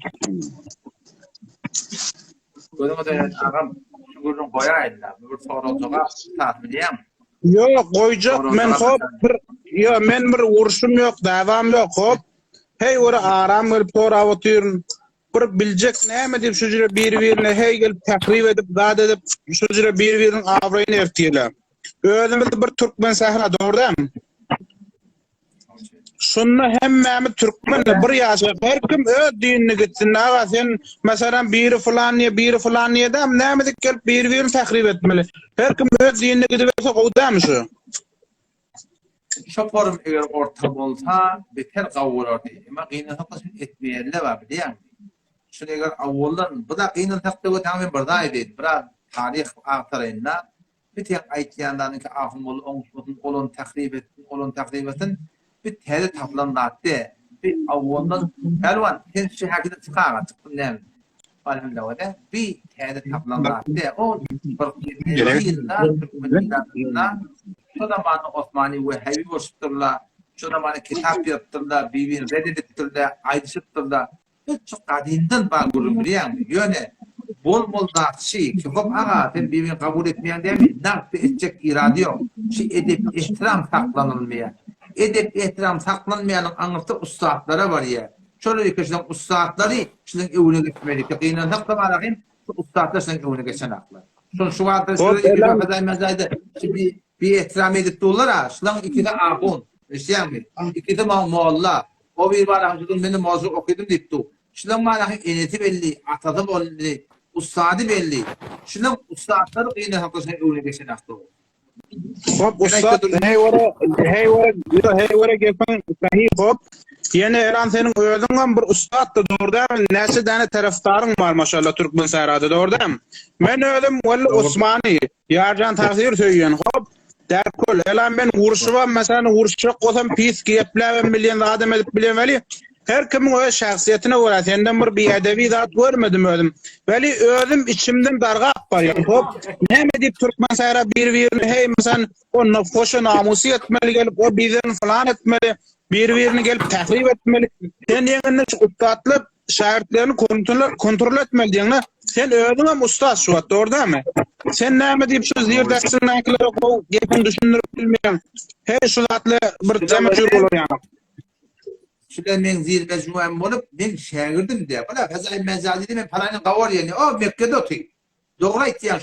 [SPEAKER 1] Gözüme de agam şu gurun koyayın da. Bir soruğa tahminiyem.
[SPEAKER 12] Yok koyacak men hop yo men bir uruşum yok davam yok hop hey ora aram bir tora oturun bir biljek näme dip şu jere bir-birine hey gelip takrib edip zat edip şu jere bir-birinin awraýyny ertiýler. Özümiz bir Türkmen sahra dogrydan. Şunu hemmemiz Türkmen bir ýaşap her kim öz dinini gitsin. Naga sen meselem biri falan edem näme dik gelip bir-birini takrib etmeli. Her kim öz dinini gidip gowdam şu.
[SPEAKER 1] Şu forum eğer orta bolsa beter gawurardy. Ama gynyň hakysyn etmeýärler bar bilýän. Şunu eğer awuldan bu da gynyň hakda tamam barda edip bir tarih aktarynda biten aýtýandan ki ahmul oňşutun olan takrib etsin bir tele taplandatdy. Bir awuldan Erwan sen şu hakda çykaga çykdyn näme? Alhamdulillah bir tele taplandatdy. O şu zaman Osmani ve Habibi boşturlar, şu zaman kitap yaptırlar, birbirini reddettirler, ayrıştırlar. Çok kadından bağlı biliyor musun? Yani bol nakşi, ki hop ağa sen birbirini kabul etmeyen değil mi? Nakşi edecek irade yok. Şu edep ihtiram saklanılmıyor. Edep ihtiram saklanmayanın anlattığı ustadlara var ya. Şöyle yıkışlan ustadları şunun evine gitmeli. Kıyınan hakta var akım, ustadlar şunun evine geçen aklar. Şu vardır şöyle şimdi bir ihtiram edip dolara, şulan ikide ahun, işleyen mi? İkide mualla, o bir var ahıncıdın benim mağazı okudum deyip du. Şulan var ahın eneti belli, atadı belli, ustadı belli. Şulan ustadları yine hakkısına öyle geçen aktı.
[SPEAKER 12] Hop ustad, hey vara gepen sahih hop. Yine Eran senin özüňden bir ustad da doğrudan näçe däne tarafdaryň var maşallah Türkmen sahrada doğrudan. Men özüm walla Osmani, Yarjan tahsir söýýän hop. Derkol, elan ben uruşuwa mesela uruşa gosam pis gepler milyon adam edip bilen weli her kimin o şahsiyetine göre senden bir bedevi zat görmedim özüm. Weli özüm içimden dargap bar ya. Hop, näme dip Türkmen sahra bir-birini hey mesela o nafhoşa namusi etmeli gelip o bizden falan etmeli. Bir-birini gelip tahrip etmeli. Sen ýeňinde ustadlyk şagirdlerini kontrol etmeli diýňe. Sen özüň hem ustad şu wagt doğrudanmy? Sen näme diýip şu zir dersinäkilere gepin düşündirip bilmeýän. Hey şu zatly bir jamajur bolar ýa.
[SPEAKER 1] Şular men zir mecmuam bolup men şagirdim de. Bala Fazay Menzali men palany gawar ýani. O Mekke'de otyr. Dogry aýtýan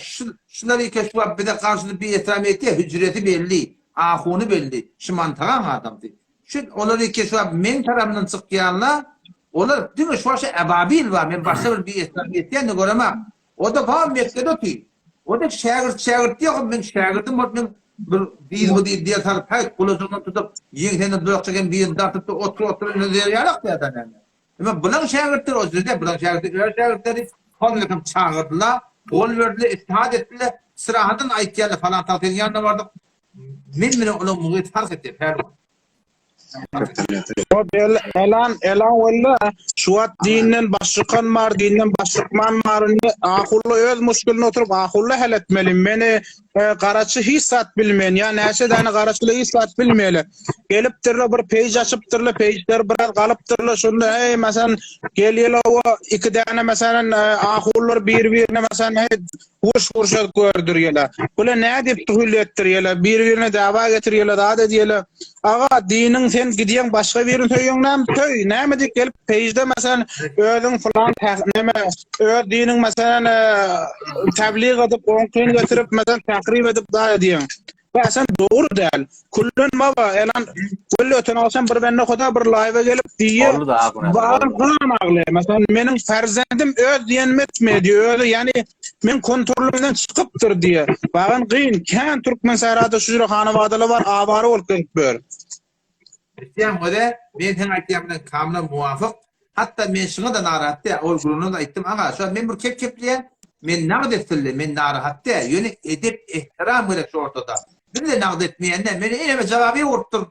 [SPEAKER 1] şulary keşwap bir de karşyly bir ihtiram etdi. Hücreti belli, ahuny belli. Şu mantagan adamdy. Şu olary keşwap men tarapyndan çykýanlar olar diňe şu ebabil var. Men başga bir ihtiram etdiňde göremem. O da tam Mekke'de otyr. O da şagird diýär, men şagirdim men bir bu diýär tarap hayt kuluzundan tutup ýeňden dökçegen bir dartyp otur näder ýarak diýär. Ama bulan şagirdler özüde bulan şagirdleri hanlykym çağırdylar, ol berdiler, istihad etdiler, sırahatyn aýtýarlar falan taýdan ýanna bardyk. Men bilen onuň mugyt fark etdi.
[SPEAKER 12] Elan valla şu at dininden başlıkan mar, dininden başlıkman marını ahullu öz muşkulunu oturup ahullu hel etmeli. Meni Karaçı hiç sat bilmeyen ya näçe däne Karaçyly hiç sat bilmeyeli. Gelipdirler bir page açıpdyrlar, page'ler biraz galypdyrlar. Şunda hey mesela gelýärler o iki däne mesela ahullar bir-birine mesela vuruş gördürýärler. Bular näme diýip tühülletdirýärler, bir-birine dawa getirýärler, da diýärler. Aga dinin sen gidiýän başga birini töýüňnäm töý. Näme diýip gelip page'de mesela özüň falan näme öz diniň mesela tebliğ edip onkyň getirip mesela takrib edip da diýen. Sen doğru değil. Kullun baba elan kullu öten alsan bir benne koda bir live'a gelip diye bağır kılan ağlı. Mesela benim ferzendim öz diyenim etmedi. Öyle yani men kontrolümden çıkıptır diye. Bağın kıyın. Kan Türkmen Sahrada şucura hanı vadalı var. Avarı olup gelip böyle.
[SPEAKER 1] İsteyem o da ben sen aytýandan kamla muvafık. Hatta men şuna da narahatda ol gurunu da aytdım. Aga şu men bir kep-kepliye men nagd etdiler. Men narahatda ýöne edep ihtiram gerek şu ortada. Bir de nagd etmeýände meni eneme jabapy urtdur.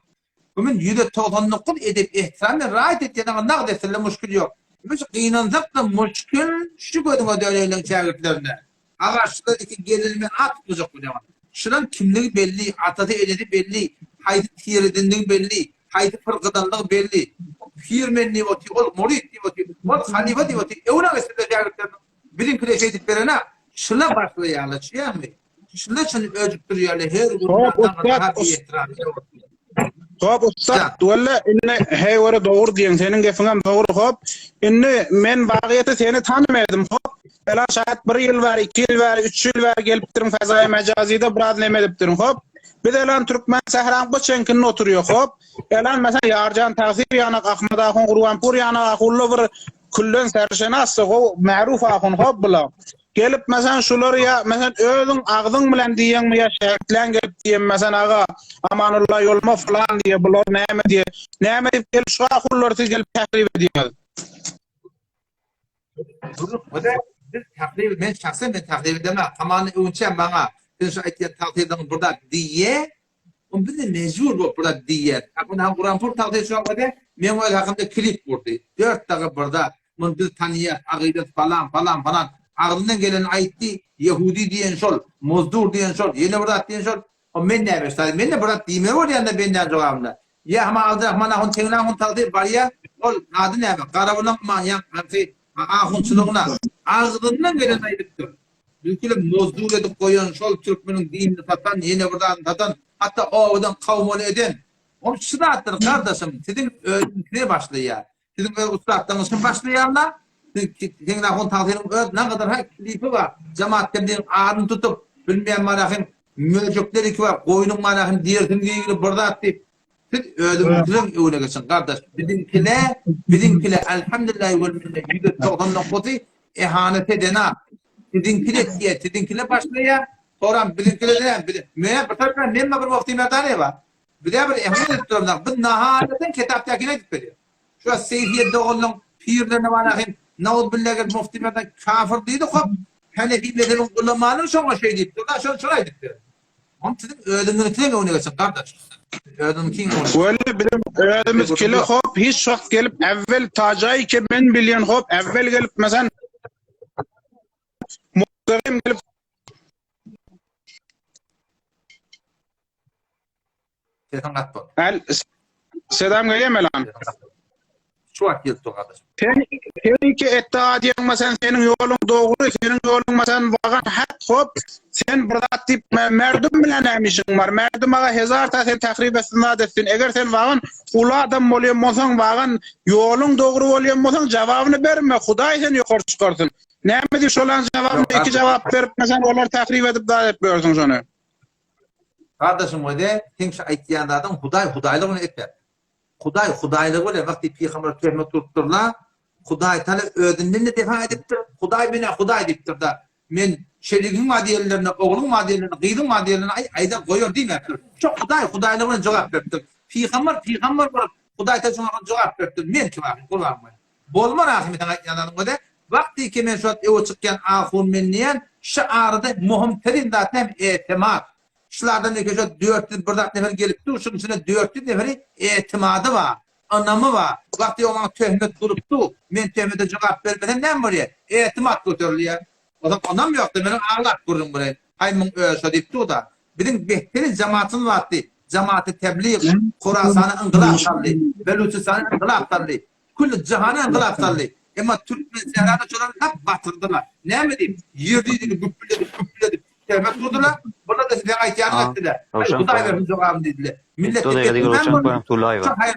[SPEAKER 1] Bu men %90 edep ihtiramla rahat etýän nagd etdiler müşkil ýok. Biz gynansak da müşkil şu gödüňe döleýän şäherlerine. Aga şurada iki gelilme at bujak bu devam. Şuran kimligi belli, atada ededi belli, haydi tiyeredindiği belli. Haydi fırqadanlığı belli. Firmen nivoti, ol murid nivoti, ol halifa nivoti. Evuna mesela şäherlerine bilim kireş edip berene şuna başlaýarlar, şeýärmi? Şuna şunu öjüp durýarlar. Her
[SPEAKER 12] Hop usta walla inne hey wara dogry diýen senin gefiňem dogry hop. Inne men wagyýaty seni tanymedym hop. Bela şahat 1 ýyl bar, 2 ýyl bar, 3 ýyl bar gelip durum fazaýy mejazyda biraz neme edip durum hop. Biz elan Türkmen Sahran goçenkinde oturýar hop. Elan mesela Yarjan Tagzir ýana Ahmad Ahun Gurbanpur ýana Ahullu bir kullun serşenas go ma'ruf ahun hop bila. Gelip mesela şular ya mesela özün ağzın bilen diýen mi ya şähertlen gelip diýen mesela aga amanullah ýolma falan diye bular näme diye näme diýip gelip şu ahulları gelip tahrip edýär.
[SPEAKER 1] Bu da biz tahrip men şahsen ben tahrip edemem. Tamamı önçem bana biz aytýan tahripden burada diye on bir de mecbur bu burada diye. Akın Gurbanpur tahrip şu anda men o hakynda klip burdy. 4 daga burada men biz tanýar agydat falan ağzından gelen aytti Yahudi diýen şol, mozdur diýen şol, ýene burada diýen şol. O men näme şol? Men de burada diýme bolýanda ben näme jogabymda. Ya ama Abdurrahman ahun teňne ahun taýdir barya, ol ady näme? Garabynyň manýak hansı ahunçylygyna ağzından gelen aýdypdyr. Bilkile mozdur edip goýan şol türkmeniň dinini satan, ýene burada satan, hatta owadan kawmol eden. O şuratdyr kardeşim, sizin öňüňizde başlaýar. Sizin ustadlarınız başlaýarlar. Senin ahun taýdyryň öz ne kadar klipi var. Jamaat temden ağrını tutup bilmeýän marahyn möjekleri ki var. Goýunyň marahyn diýerdim diýilip burada atdy. Siz öldürüldüň öwüne geçin kardeş. Bizimkile elhamdülillah we minnet %90 ihanet edena. Sizinkile başlaýar. Sonra bizimkile meýär bir tarafdan nemme bir wagty merdane var. Bir de bir ihanet etdirýär. Bu naharetten kitapdakine gidip berýär. Şu seyfiyet dogullyň pirlerine marahyn Naud billahi muftimerden kafir diýdi hop. Hanefi mezhebin ulamalyny şoňa şey diýipdir. Da şoňa aýdypdyr. Onu sizin ödüňizden öňe geçin kardeş. Ödüň kiň onu?
[SPEAKER 12] Welle bilim ödümüz kile hop hiç şok gelip evvel tajaý ki men bilýän hop evvel gelip mesela muhtarim gelip
[SPEAKER 1] Telefon atdy.
[SPEAKER 12] Sedam gelýär lan.
[SPEAKER 1] Şu wagt ýetdi kardeş.
[SPEAKER 12] Senin ki ettiğadiyen mesela senin yolun doğru, senin yolun mesela vagan hak hop, sen burada tip merdum bilen emişin var. Merdum ağa hezarta sen tahrip etsin etsin. Eğer sen vagan ulu adam bolýan bolsaň vagan yolun doğru bolýan bolsaň jawabını berme. Hudaý seni ýokary çykarsın. Näme diýip şolan jawabını iki jawap berip mesela olar tahrip edip da edip bersin şonu.
[SPEAKER 1] Kardeşim o de sen şu aýtýanlardan hudaýlygyny etler. Hudaýlygy bilen wagty peýgamber töhmet tutturlar. Hudaý taala ödünden de defa edipdir. Hudaý bine Hudaý diýipdir da. Men şerigiň madiyelerini, oğluň madiyelerini, gyýdyň madiyelerini aýda goýar diýmekdir. Çok Hudaýlygyna jogap beripdir. Peýgamber bolup Hudaý taala şoňa jogap beripdir. Men kim aýdym, bolmam. Bolma rahmetin aýtýanlaryň o de wagty ki men şu ewe çykýan ahun men diýen şaarda muhim terin zat hem etimat. Şulardan ne köşe 400 birdak nefer gelipdi, şunun içine 400 neferi etimady var, anamy var. Wagty oňa töhmet durupdy, men töhmete jogap bermeden näme bolýar? Etimat göterilýär. Oda anam ýokdy, meni ağlap gurrun buraya. Haýmyň öýse diýipdi da. Bizim behteri jamaatyn wagty, jamaat-ı tebliğ, Kurasany inqilab saldy, Beluçistany inqilab saldy. Kulli jahany inqilab saldy. Emma Türkmen sehrada çolar hep batyrdylar. Näme diýip? Ýerdi güppüledi. Töhmet durdular. Burada da size aýtýan etdiler. Hudaý bersin jogabyn diýdiler. Millet çok hayır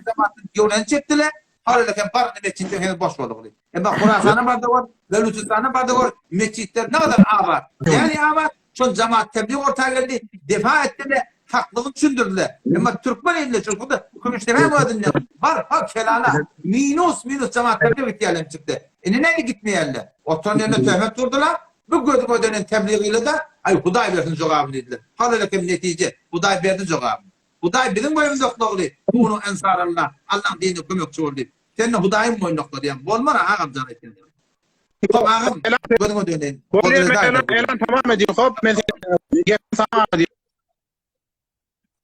[SPEAKER 1] zamanın yolunu çektiler. Halaken parını meçhitler henüz boş boldy. Emma Kurasany barda var, Beluçistany barda var. Meçhitler ne kadar abat. Yani abat. Şol jamaat tebliğ ortaga geldi. Defa etdiler. haklığı düşündürdüler. Ama Türkmen elinde çocuklar konuşturan bu adında var ha kelana minus cemaatleri bitiyalem çıktı. Ne gitmeyenler. Oturan yerine töhmet durdular. Bu gödünün tebliğiyle de ay Huday versin cevabını dediler. Halalıkım netice Huday verdi cevabını. Huday bizim boyumuz okluğu. Bunun ensarlarına Allah'ın dinini kömekçi oldu. Senin Huday'ın boyun okluğu. Bolmana ağam canı etkin. Hop ağam gödüne dönün.
[SPEAKER 12] Elan tamam ediyor. Hop men tamam ediyor.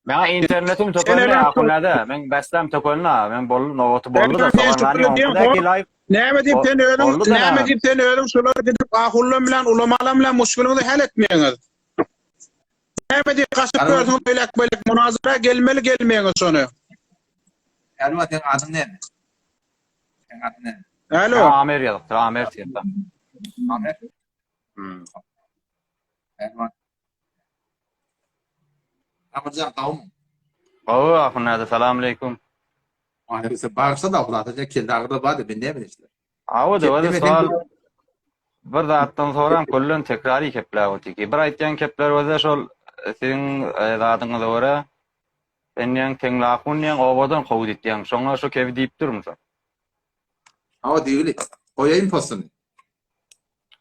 [SPEAKER 13] Men internetim tokolna akunada. Men bestem tokolna. Men bol novotu boldu da soğanlarni onkudaki live.
[SPEAKER 12] Näme diýip sen ölüm, näme diýip sen ölüm şolar gidip ahullam bilen ulamalar bilen muşkuluňyzy hal etmeýäňiz. Näme diýip gaşyp gördüň bölek munazara gelmeli gelmeýäňiz şonu.
[SPEAKER 1] Elma sen adın näme? Sen adın näme?
[SPEAKER 12] Alo.
[SPEAKER 13] Amer ýazypdyr, Amer diýip.
[SPEAKER 1] Amer. Elma. Amca kavm.
[SPEAKER 13] Oo, akunada salam aleykum.
[SPEAKER 1] Aleyküm bağırsa da ulatacak kendi ağırda vardı ben ne bileyim.
[SPEAKER 13] Awada sual bir zatdan soram kullun tekrari kepler otiki. Bir aytyan kepler waza şol senin zadyňyza göre senden teňlakun ýa obadan howd etýän. Şoňa şo kebi diýip durmuşam.
[SPEAKER 1] Awa diýili. Koýaýyn postunu.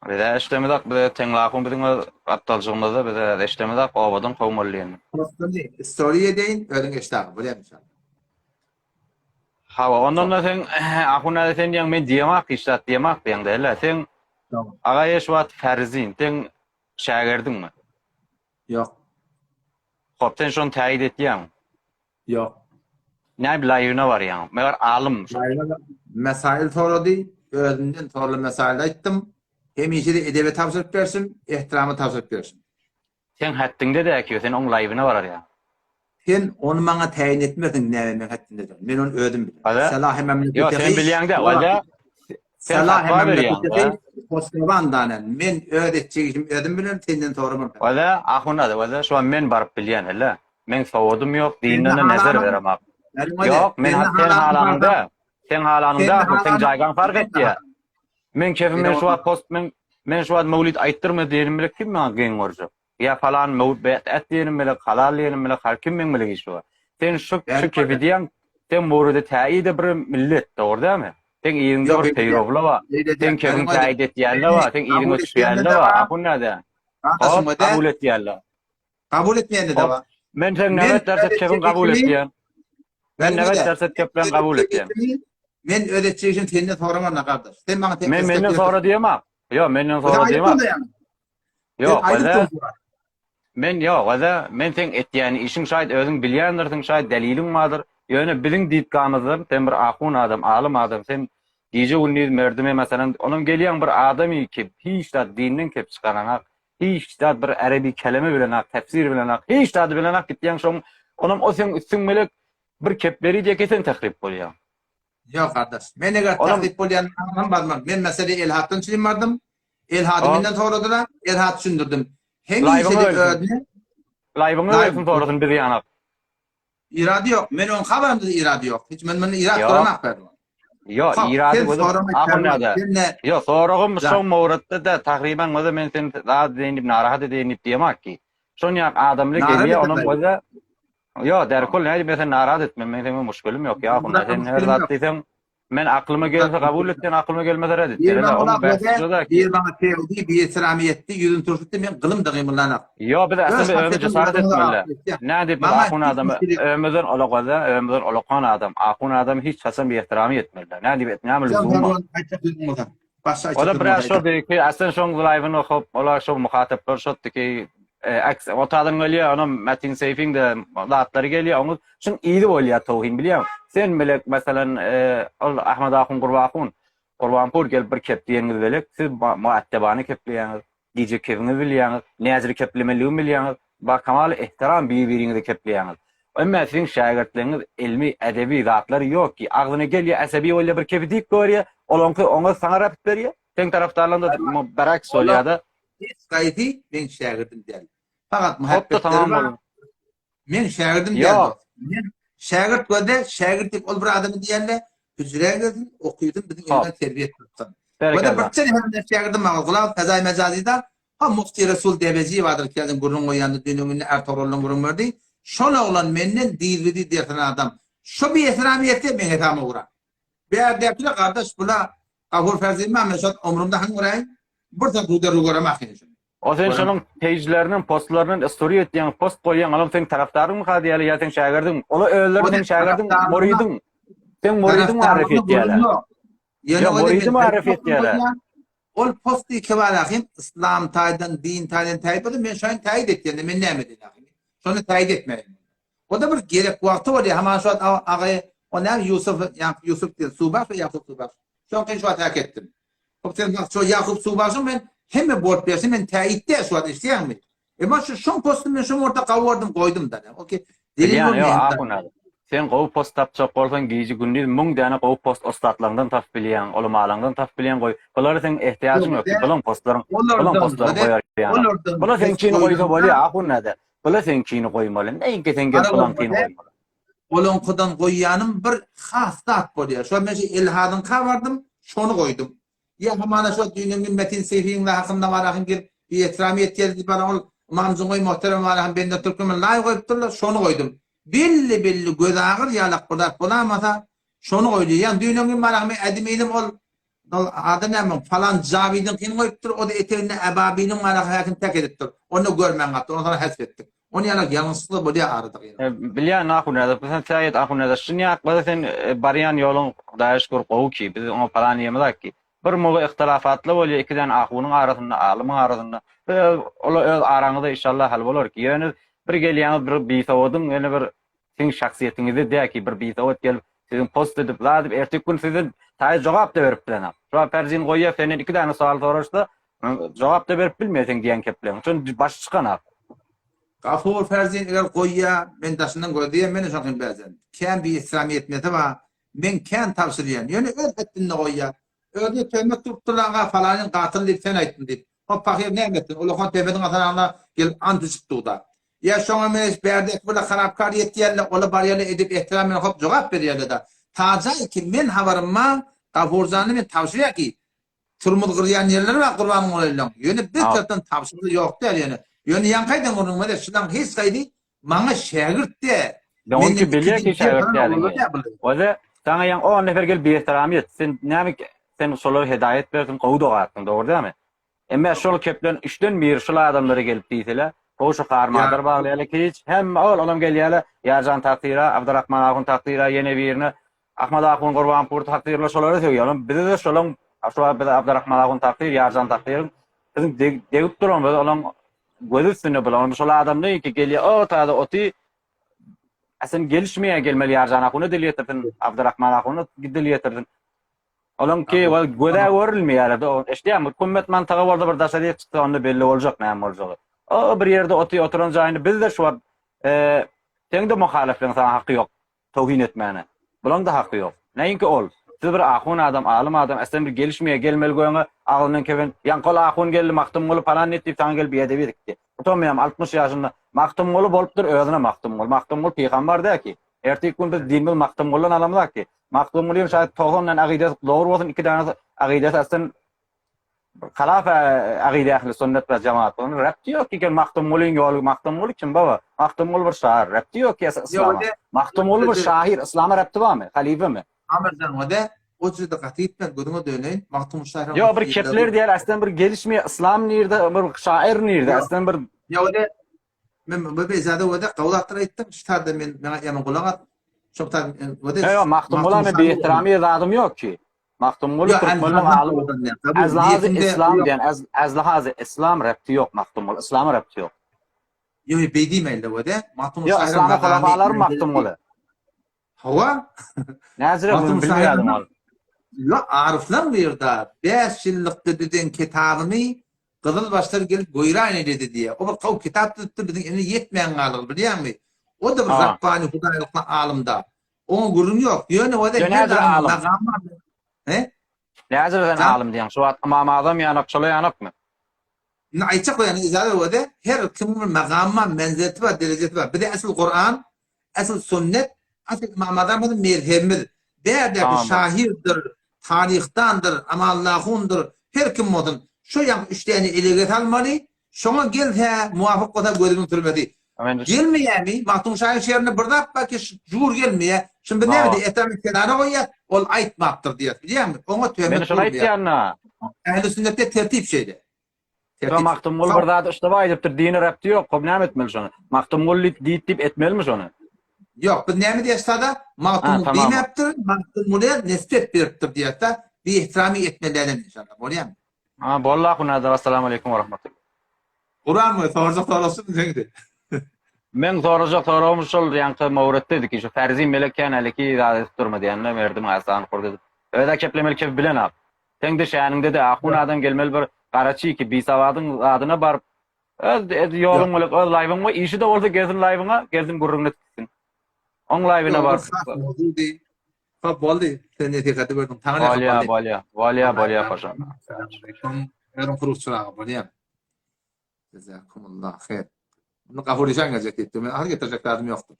[SPEAKER 13] Bede işlemedak bede teňlakun biziň atdaljygymyzda bede işlemedak obadan howmalýan.
[SPEAKER 1] Postunu story edeýin, öňe geçdik. Bilemem.
[SPEAKER 13] Ha, ondan da sen ahuna sen diýen men diýemak, işlat diýemak diýende hele sen agaýa şu wagt ferzin, sen şagirdinmi?
[SPEAKER 1] Ýok.
[SPEAKER 13] Hop, sen şonu taýid etýän.
[SPEAKER 1] Ýok.
[SPEAKER 13] Näme bilaýyna barýan? Meger alim.
[SPEAKER 1] Mesail sorady, özünden sorly mesail aýtdym. Hemişe de edebiyat tapşyryp bersin, ihtiramy tapşyryp bersin.
[SPEAKER 13] Sen hattynda da ki sen oň live'ına barýan.
[SPEAKER 1] Sen onu bana tayin etmedin näme men hattynda. Men onu ödüm bilen. Salahy memleketi.
[SPEAKER 13] Yo, sen bilýäň-de, wala sen
[SPEAKER 1] Salahy
[SPEAKER 13] memleketi.
[SPEAKER 1] Postbandanen men ödetçigim ödüm bilen senden sorumam.
[SPEAKER 13] Wala ahuna da wala şu an men barıp bilýän hele. Men sowudum ýok, dinine näzer beremak. Ýok, men sen halanynda, sen jaýgan fark etdi. Men kefime şu an post men şu an mawlid aýtdyrma diýerim bilen kim men geň gorjak. Ya falan mawlid et diýerim bilen halal diýerim bilen har kim men bilen şu. Sen şu kefi diýen sen mawlide taýid bir millet, dogry sen ýerinde bir peýrowla wa. Sen kefin taýid etýärler wa, sen ýerinde düşýärler wa. Ahuna da. Kabul etýärler.
[SPEAKER 1] Kabul etmeýände de wa.
[SPEAKER 13] Men sen näme derset kefin kabul etýän. Men näme derset kefin kabul etýän.
[SPEAKER 1] Men ödetçigim senden soramam kardeş. Sen bana
[SPEAKER 13] men menden sonra diýemem. Yo, menden sonra diýemem. Yo, wala. Men yo, wala men sen etýän işiň şaýat özüň bilýändirsiň şaýat deliliň bardyr. Ýöne biliň diýip gamyzlar, sen bir ahun adam, alim adam, sen diýje ünni merdime meselem, onuň gelýän bir adamy ki, hiç da dininden kep çykanak, hiç da bir arabi kelime bilenak, tefsir bilenak, hiç da bilenak gitýän şoň, onuň o sen üstüň melek bir kepleri diýe kesen tahrip bolýar.
[SPEAKER 1] Yok kardeş. Men eger tahrip bolýan adam barmam. Men mesele elhatdan çylyp bardım. Elhaty menden soradylar, elhat düşündirdim. Hemişe ödüne.
[SPEAKER 13] Live'ını öýsün sorasyn bir ýanak.
[SPEAKER 1] İradi yok. Men on habarymda iradi yok. Hiç men irad guramak berdim.
[SPEAKER 13] Yo, iradi ahunada. Yo, soragym şoň mawratda da takriban o men sen daha diýip narahat edip diýemek ki. Şoň ýa adamly gelýär onuň goza. Yo, derkol näde men narahat etmem. Men senin muşkulim yok ya. Ahunda sen her zat diýsem men aklyma gelse kabul etden, aklyma gelmese red etdi.
[SPEAKER 1] Bir bana tevdi, bir İslamiyetdi, ýüzüň turşutdy, men gylym da gymylanak.
[SPEAKER 13] Yo, bir aslında ömür cesaret etmeli. Näde bir ahun adam, ömürden olaqada, ömürden olaqan adam, ahun adam hiç hasan bir ihtiramy etmeli. Näde etmeli zulma. O da biraz şo dedi ki, aslında şoň live'ını okup, olar şo muhataplar şotdy ki, otadan gelýär, onuň metin seyfinde zatları gelýär, onuň şoň ýygy bolýar tawhin bilýär. Sen melek meselen Ahmed Akun Gurbanpur gelip bir kep diýeniz belek, siz muattebany kepleýäňiz, diýje kevini bilýäňiz, näzir keplemeligi bilýäňiz, ba kamal ihtiram bir-biriňizi kepleýäňiz. Emma sizin şagirdleriňiz ilmi, edebi zatlar ýok ki, aglyna gelýär, asabi bolýar bir kepi diýip görýär, oňa saňa rapit berýär. Sen taraftarlarynda barak bolýar-da.
[SPEAKER 1] Gaýdy men şagirdim diýär. Fakat muhabbetler men şagirdim diýär. Şagird göde, şagirdlik ol bir adamy diýende, hüzre geldim, okuýdum, bizim ýerden terbiýe etdim. Göde birçe hem şagirdim maňa gulak, tazay mejazyda, ha Mufti Resul Debeci wadyr keldim, gurrun goýandy, dünýäň er torolun gurrun berdi. Şola olan menden dilvidi dersen adam. Şu bir esramiyette men etama uğra. Beğer dertine kardeş bula Gafur Ferzin Mesut umrumda hangi uğrayın? Burada rugar makin.
[SPEAKER 13] O sen şunun page'lerinin, postlarının story etdiğin, post koyan alam sen taraftarın mı hadiyalı ya sen şagirdin? Ola öldürdün şagirdin, moridin. Sen moridin marif etdiyalar. Ya moridin marif etdiyalar.
[SPEAKER 1] Ol postu iki var ahim, İslam taydan, din taydan tayip oldu, men şoyun tayit etdiğinde men ne medin ahim. Şonu tayit etmeyin. O da bir gerek vakti var ya, hemen şu an ağayı, o ne Yusuf değil, Subaş ve Yakup Subaş. Şu an şu an hak ettim. O sen bak, şu Yakup Subaş'ın ben hem bort versin, ben tayitte şu an isteyen mi? Ama şu postu ben şu orta kavurdum, koydum da. Okey.
[SPEAKER 13] Yani yok, akuna. Sen qow post tapçak bolsan giyji gündüz mung dana qow post ostatlarından tap bilýän, ulamalardan tap bilýän goý. Bulara sen ihtiýagyň ýok. Bulan postlaryň, bulan postlar goýar ýa. Bular sen kini goýsa bolýar, akuna da. Bular sen kini goýmaly. Näinki sen gep bulan kini goýmaly.
[SPEAKER 1] Olan kudan goýýanym bir has zat bolýar. Şu men ilhadyň kabardym, şonu goýdum. Ya hamana şu dünýäň metin sehiň hakynda barahyn bir ihtiramiyet ýerdi bar ol mamjyň muhterem barahyn bende türkmen laý goýupdylar, şonu goýdum. Belli göz ağır yalak bulamasa şonu goýdy. Yani dünýäň barahmy ediminim ol adı näme falan Javidin kin goýupdyr, o da eterine ebabinin barahyn tek edipdir. Onu görmän gatdy, onu hasbetdik. Onu ýalak ýalňysly bolýar aradyk.
[SPEAKER 13] Bilýän akuna da sen taýet akuna da şunýak bolsa sen baryan ýoluň Hudaýa şükür gowy ki biz onu falan ýemezek ki. Bir moga ihtilafatly bolýar ikiden ahunyň arasynda, alymyň arasynda. Ola öz araňyzda inşallah hal bolar ki. Ýöne bir gelýän bir biýsawadyň ýene bir siň şahsiýetiňizde däki bir biýsawat gelip sizin post edip ladyp ertek gün sizin taýy jogap da berip bilen. Şu Ferzin goýýar senden 2 dana sual soraşdy. Jogap da berip bilmeýän diýen keplen. Şonu baş çykan.
[SPEAKER 1] Gafur Ferzin eger goýýa, men daşyndan goýdym, men şoňy bäzen. Kän bir İslamiyet mete ba, men kän tawsirýän. Ýöne öz etdinde goýýa. Öňe töhmet tutulaňa falanyň gatyl diýip sen aýtdyn diýip. O pahyr nämetdi? Ulahan tebediň atanana gelip ant içipdi da. Ya şoňa men berdek bula harapkar ýetýärler, ola barýarly edip ehtiram bilen hop jogap berýärler da. Taja ki men habarymma Gafurjany men tawsirýär ki turmul gyrýan ýerler we gurbanyň bolan. Ýöne bir tarapdan tawsiry ýok der ýöne. Ýöne ýankaýdan gurulma da şulan hiç gaýdy maňa şagirt de.
[SPEAKER 13] Men ki bilýär ki şagirt däliňi. Ola sana ýan 10 nefer gelip behtiram et. Sen näme sen şolara hedayet berdin, gowy dogatdyň, dogry dämi? Emma şol keplen 3den bir şol adamlara gelip diýseler, hoşa garmadar baglaýaly hiç hem olam gelýärler, Ýarjan Takyra, Abdurrahman Agun Takyra, ýene birini Ahmad Agun Gurbanpur Takyra şolary söýýärler. Bize de şolan Abdurrahman Agun Takyra, Ýarjan Takyra bizim degip duran olam göz üstüne bulan şol adamlar ki gelýär, o taýda oty aslında gelişmeye gelmeli Ýarjan Agun'a dilýetirdin, Abdurrahman Agun'a dilýetirdin. Olam ki göze görülmeýär da işte hükümet mantaga bolsa bir daşaryk çyksa onda belli boljak näme boljak. O bir ýerde oturan jaýyny biz de şu teňde muhalefetiniň sana haqqy ýok. Tawhin etmäne. Bulan da haqqy ýok. Näinki ol. Siz bir ahun adam, alim adam, aslında bir gelişmeye gelmeli goýaňa aglynyň keben, ýan-kol ahun geldi, maktum bolup falan etdi, taň gelip ýa-da berikdi. Otamyam 60 ýaşynda maktum bolup bolupdyr, özüne maktum bol. Maktum bol peýgamber däki. Ertek gün biz dinbil maktum bolan alamdak ki. Maktum bolyp şaýat tohumdan agydat dogry bolsun, 2 dana agydat aslında Halafa aqide ahli sünnet ve cemaat. Onun rapti yok ki maktum bolun yolu maktum bol kim baba? Maktum bol bir şair. Rapti yok ki İslam. Maktum bol bir şair. İslam'a rapti var mı? Halife mi?
[SPEAKER 1] Amerdan o da o cüde qatiyetmen gözüme döneyin. Maktum şair.
[SPEAKER 13] Yo bir kepler diýer aslında bir gelişme İslam nirde bir şair nirde aslında bir
[SPEAKER 1] ya o da men bu bezade o da qawlatlar etdim. Ştada men ýaman gulagat. Şoktan o da
[SPEAKER 13] yo maktum bolany bir ihtiramy ýazadym yok ki. Maktum bol Türkmenler alim. Az lazı İslam diýen az lazı İslam rapti yok maktum bol. İslam rapti yok.
[SPEAKER 1] Yo beýdimelde o da maktum
[SPEAKER 13] şair. Yo İslam halafalar maktum bol.
[SPEAKER 1] Hawa?
[SPEAKER 13] Nazire bunu bilmeýärdim al.
[SPEAKER 1] Yo arifler bu ýerde 5 ýyllyk dediň kitabyny Gyzyl başlar gelip goýran ededi diýe. O bir gaw kitap tutdy biziň ene ýetmeýän galyr bilýärmi? O da bir Rabbani Hudaýlykla alimda. Oňa gurun ýok. Ýöne o da
[SPEAKER 13] maqamma. He? Nazire sen alim diýen. Şu imam adam ýa nakşala ýanakmy?
[SPEAKER 1] Aýtsa goýany izale o da her kimin maqamma menzileti we derejeti bar. Bir de asl Qur'an, asl sünnet, asl imam adamyň merhemi. Derde bir şahirdir, tarihdandır, amallahundur. Her kim modun şu yan üçteni ele getirmeli. Şoňa gelse muwafyk bolsa gözüň türmedi. Gelmeye mi? Maktun şahin şehrine bırdap belki jur gelmeye. Şimdi ne dedi? Etamik kenara koyar. Ol aytmaktır diye. Biliyor musun? Ona
[SPEAKER 13] Ben
[SPEAKER 1] tövbe
[SPEAKER 13] şunu aytyanna.
[SPEAKER 1] Ehl-i sünnette tertip şeydi.
[SPEAKER 13] Ya Maktumul burada işte vaydıptır. Dini repti yok. Kobnam etmeli şunu. Maktumul deyip etmeli mi şunu?
[SPEAKER 1] Yok, bu ne mi diye sada? Maktumul
[SPEAKER 13] tamam.
[SPEAKER 1] demeptir. Maktumul'a nispet beriptir diye de bir ihtirami etmelerini inşallah. Oluyor mu?
[SPEAKER 13] Ha, bolla kunada. Assalamu alaikum ve rahmetullah.
[SPEAKER 1] Kur'an mı? Soracak sorasın dedi.
[SPEAKER 13] Men soracak sorum şol yankı mawret dedik ki şu ferzi meleken aleki izadet durma diyenle verdim asan kurdu. Öyle keplemeli kep bilen ab. Sen de şanında da akun adam gelmeli bir Karachi ki bisavadın adına bar yolun molek o live'ın mı işi de orada gezin live'ına gezdim gurrunu tutsun. On live'ına bar.
[SPEAKER 1] Fa boldi. Sen ne dikkat edin.
[SPEAKER 13] Valya paşam.
[SPEAKER 1] Ben kuruşçular boliyam. Cezakumullah khair. Bunu kabul edeceğim gelecekti. Ben hareket edeceklerim yoktu.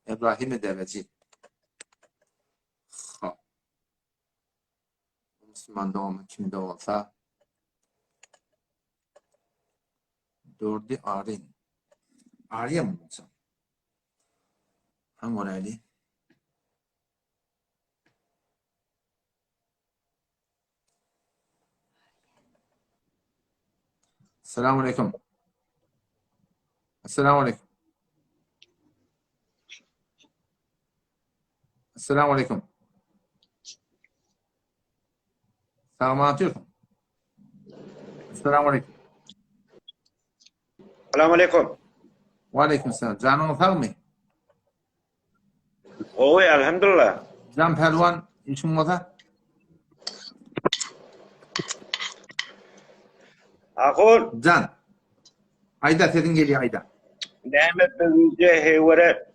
[SPEAKER 1] İbrahim'e deveci. Müslüman doğumu kimde olsa dördü arın. Arıya mı olsa? Hangi oraylı? Selamun Aleyküm. Esselamu Aleyküm. Esselamu Aleyküm. Selamun Aleyküm. Esselamu Aleyküm.
[SPEAKER 14] Selamun Aleyküm.
[SPEAKER 1] Ve Aleyküm selam. Canın sağ mı?
[SPEAKER 14] Oy, elhamdülillah.
[SPEAKER 1] Can Pelvan işin olsa?
[SPEAKER 14] Akun.
[SPEAKER 1] Can. Ayda sesin geliyor Ayda.
[SPEAKER 14] Demet bize heyvere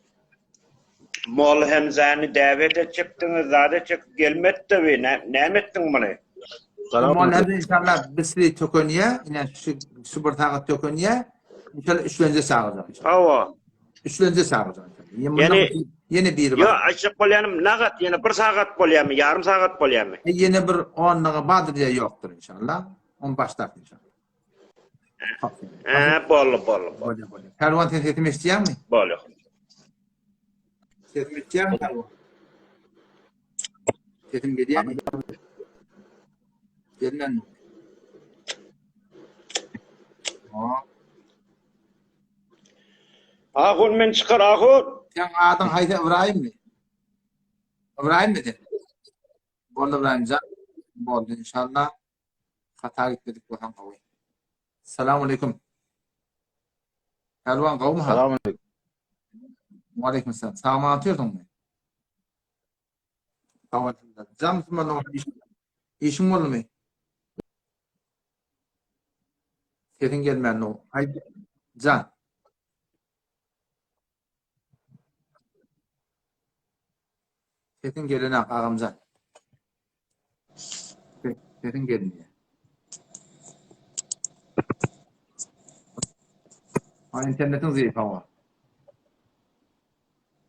[SPEAKER 14] mol hemzani davet edecektiniz, zaten çık gelmedi tabi. Ne ettin bunu?
[SPEAKER 1] Mol hemzani inşallah bisri tökönüye, yine şu bir tağıt tökönüye, inşallah üçlence sağlayacak.
[SPEAKER 14] Hava.
[SPEAKER 1] Üçlence sağlayacak.
[SPEAKER 14] Yani
[SPEAKER 1] yeni bir var.
[SPEAKER 14] Yo, açık bolyanım, nagat, yine bir saat bolyamı, yarım saat bolyamı.
[SPEAKER 1] Yeni bir 10'lığı badriye yoktur inşallah. On başlar inşallah.
[SPEAKER 14] Bolu.
[SPEAKER 1] Pervan sesim isteyen mi?
[SPEAKER 14] Bolu.
[SPEAKER 1] Sesim isteyen mi Pervan? Sesim geliyor mu? Gelmen mi?
[SPEAKER 14] Akun men çıkar akun.
[SPEAKER 1] Sen adın haydi İbrahim mi? İbrahim mi de? Bolu İbrahim can. Bolu inşallah. Hata gitmedik bu hangi kavayı. Selamun Aleyküm. Pervan kavum ha?
[SPEAKER 13] Selamun Aleyküm.
[SPEAKER 1] Ve Aleyküm selam. Sağıma atıyordun mu? Tamam. Can Müslüman işin var mı? Sesin gelmeyen o. Haydi. Can. Sesin gelene ağam Can. Sesin gelmiyor. İnternetin zayıf ama.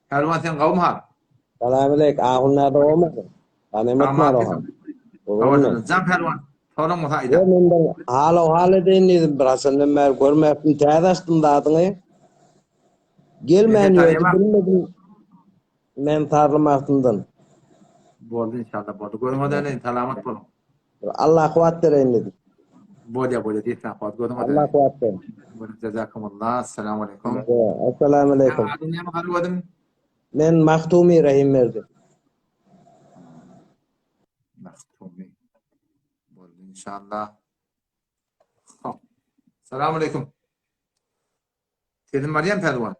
[SPEAKER 1] Pervan sen kavum ha?
[SPEAKER 15] Selamünaleyküm. Ağunlarda olmadı. Tanımak var o.
[SPEAKER 1] Can Pervan. Sorun mu haydi?
[SPEAKER 15] Ben hal edeyim dedim. Burasını ben görmeyip teyzastım da adını. Gelmeyen yöydü bilmedim. Ben tarlım aklımdan.
[SPEAKER 1] Boldu inşallah boldu. Görmeden ne salamat bolun.
[SPEAKER 15] Allah kuvvet vereyim dedim.
[SPEAKER 1] Bolya deysen kuvvet görmeden.
[SPEAKER 15] Allah kuvvet vereyim.
[SPEAKER 1] Cezakumullah. Selamun Aleyküm.
[SPEAKER 15] Esselamu Aleyküm.
[SPEAKER 1] Adın ne mi karıvadım?
[SPEAKER 15] Ben Mahtumi Rahim verdim.
[SPEAKER 1] Mahtumi. Boldu inşallah. Selamun Aleyküm. Senin Meryem Pervan.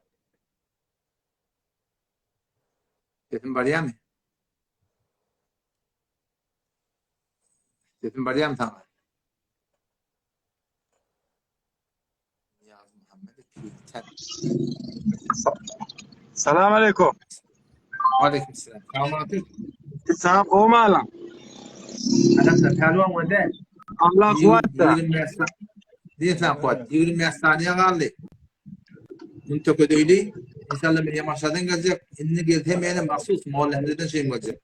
[SPEAKER 1] Sesin Meryem mi? Sesin Meryem tamam.
[SPEAKER 12] Selamun Aleyküm.
[SPEAKER 1] Aleyküm selam. Selamun
[SPEAKER 12] Sen kovma lan.
[SPEAKER 1] Adamda Pervan var de.
[SPEAKER 12] Allah kuvvet.
[SPEAKER 1] Diyesen kuvvet. 20 saniye kaldı. Bunu ödeyli. İnşallah benim aşağıdan gelecek. İnni geldi hemen mahsus Moğol Hemze'den şeyim gelecek.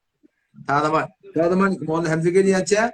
[SPEAKER 1] Tamam. Tamam. Moğol Hemze geliyince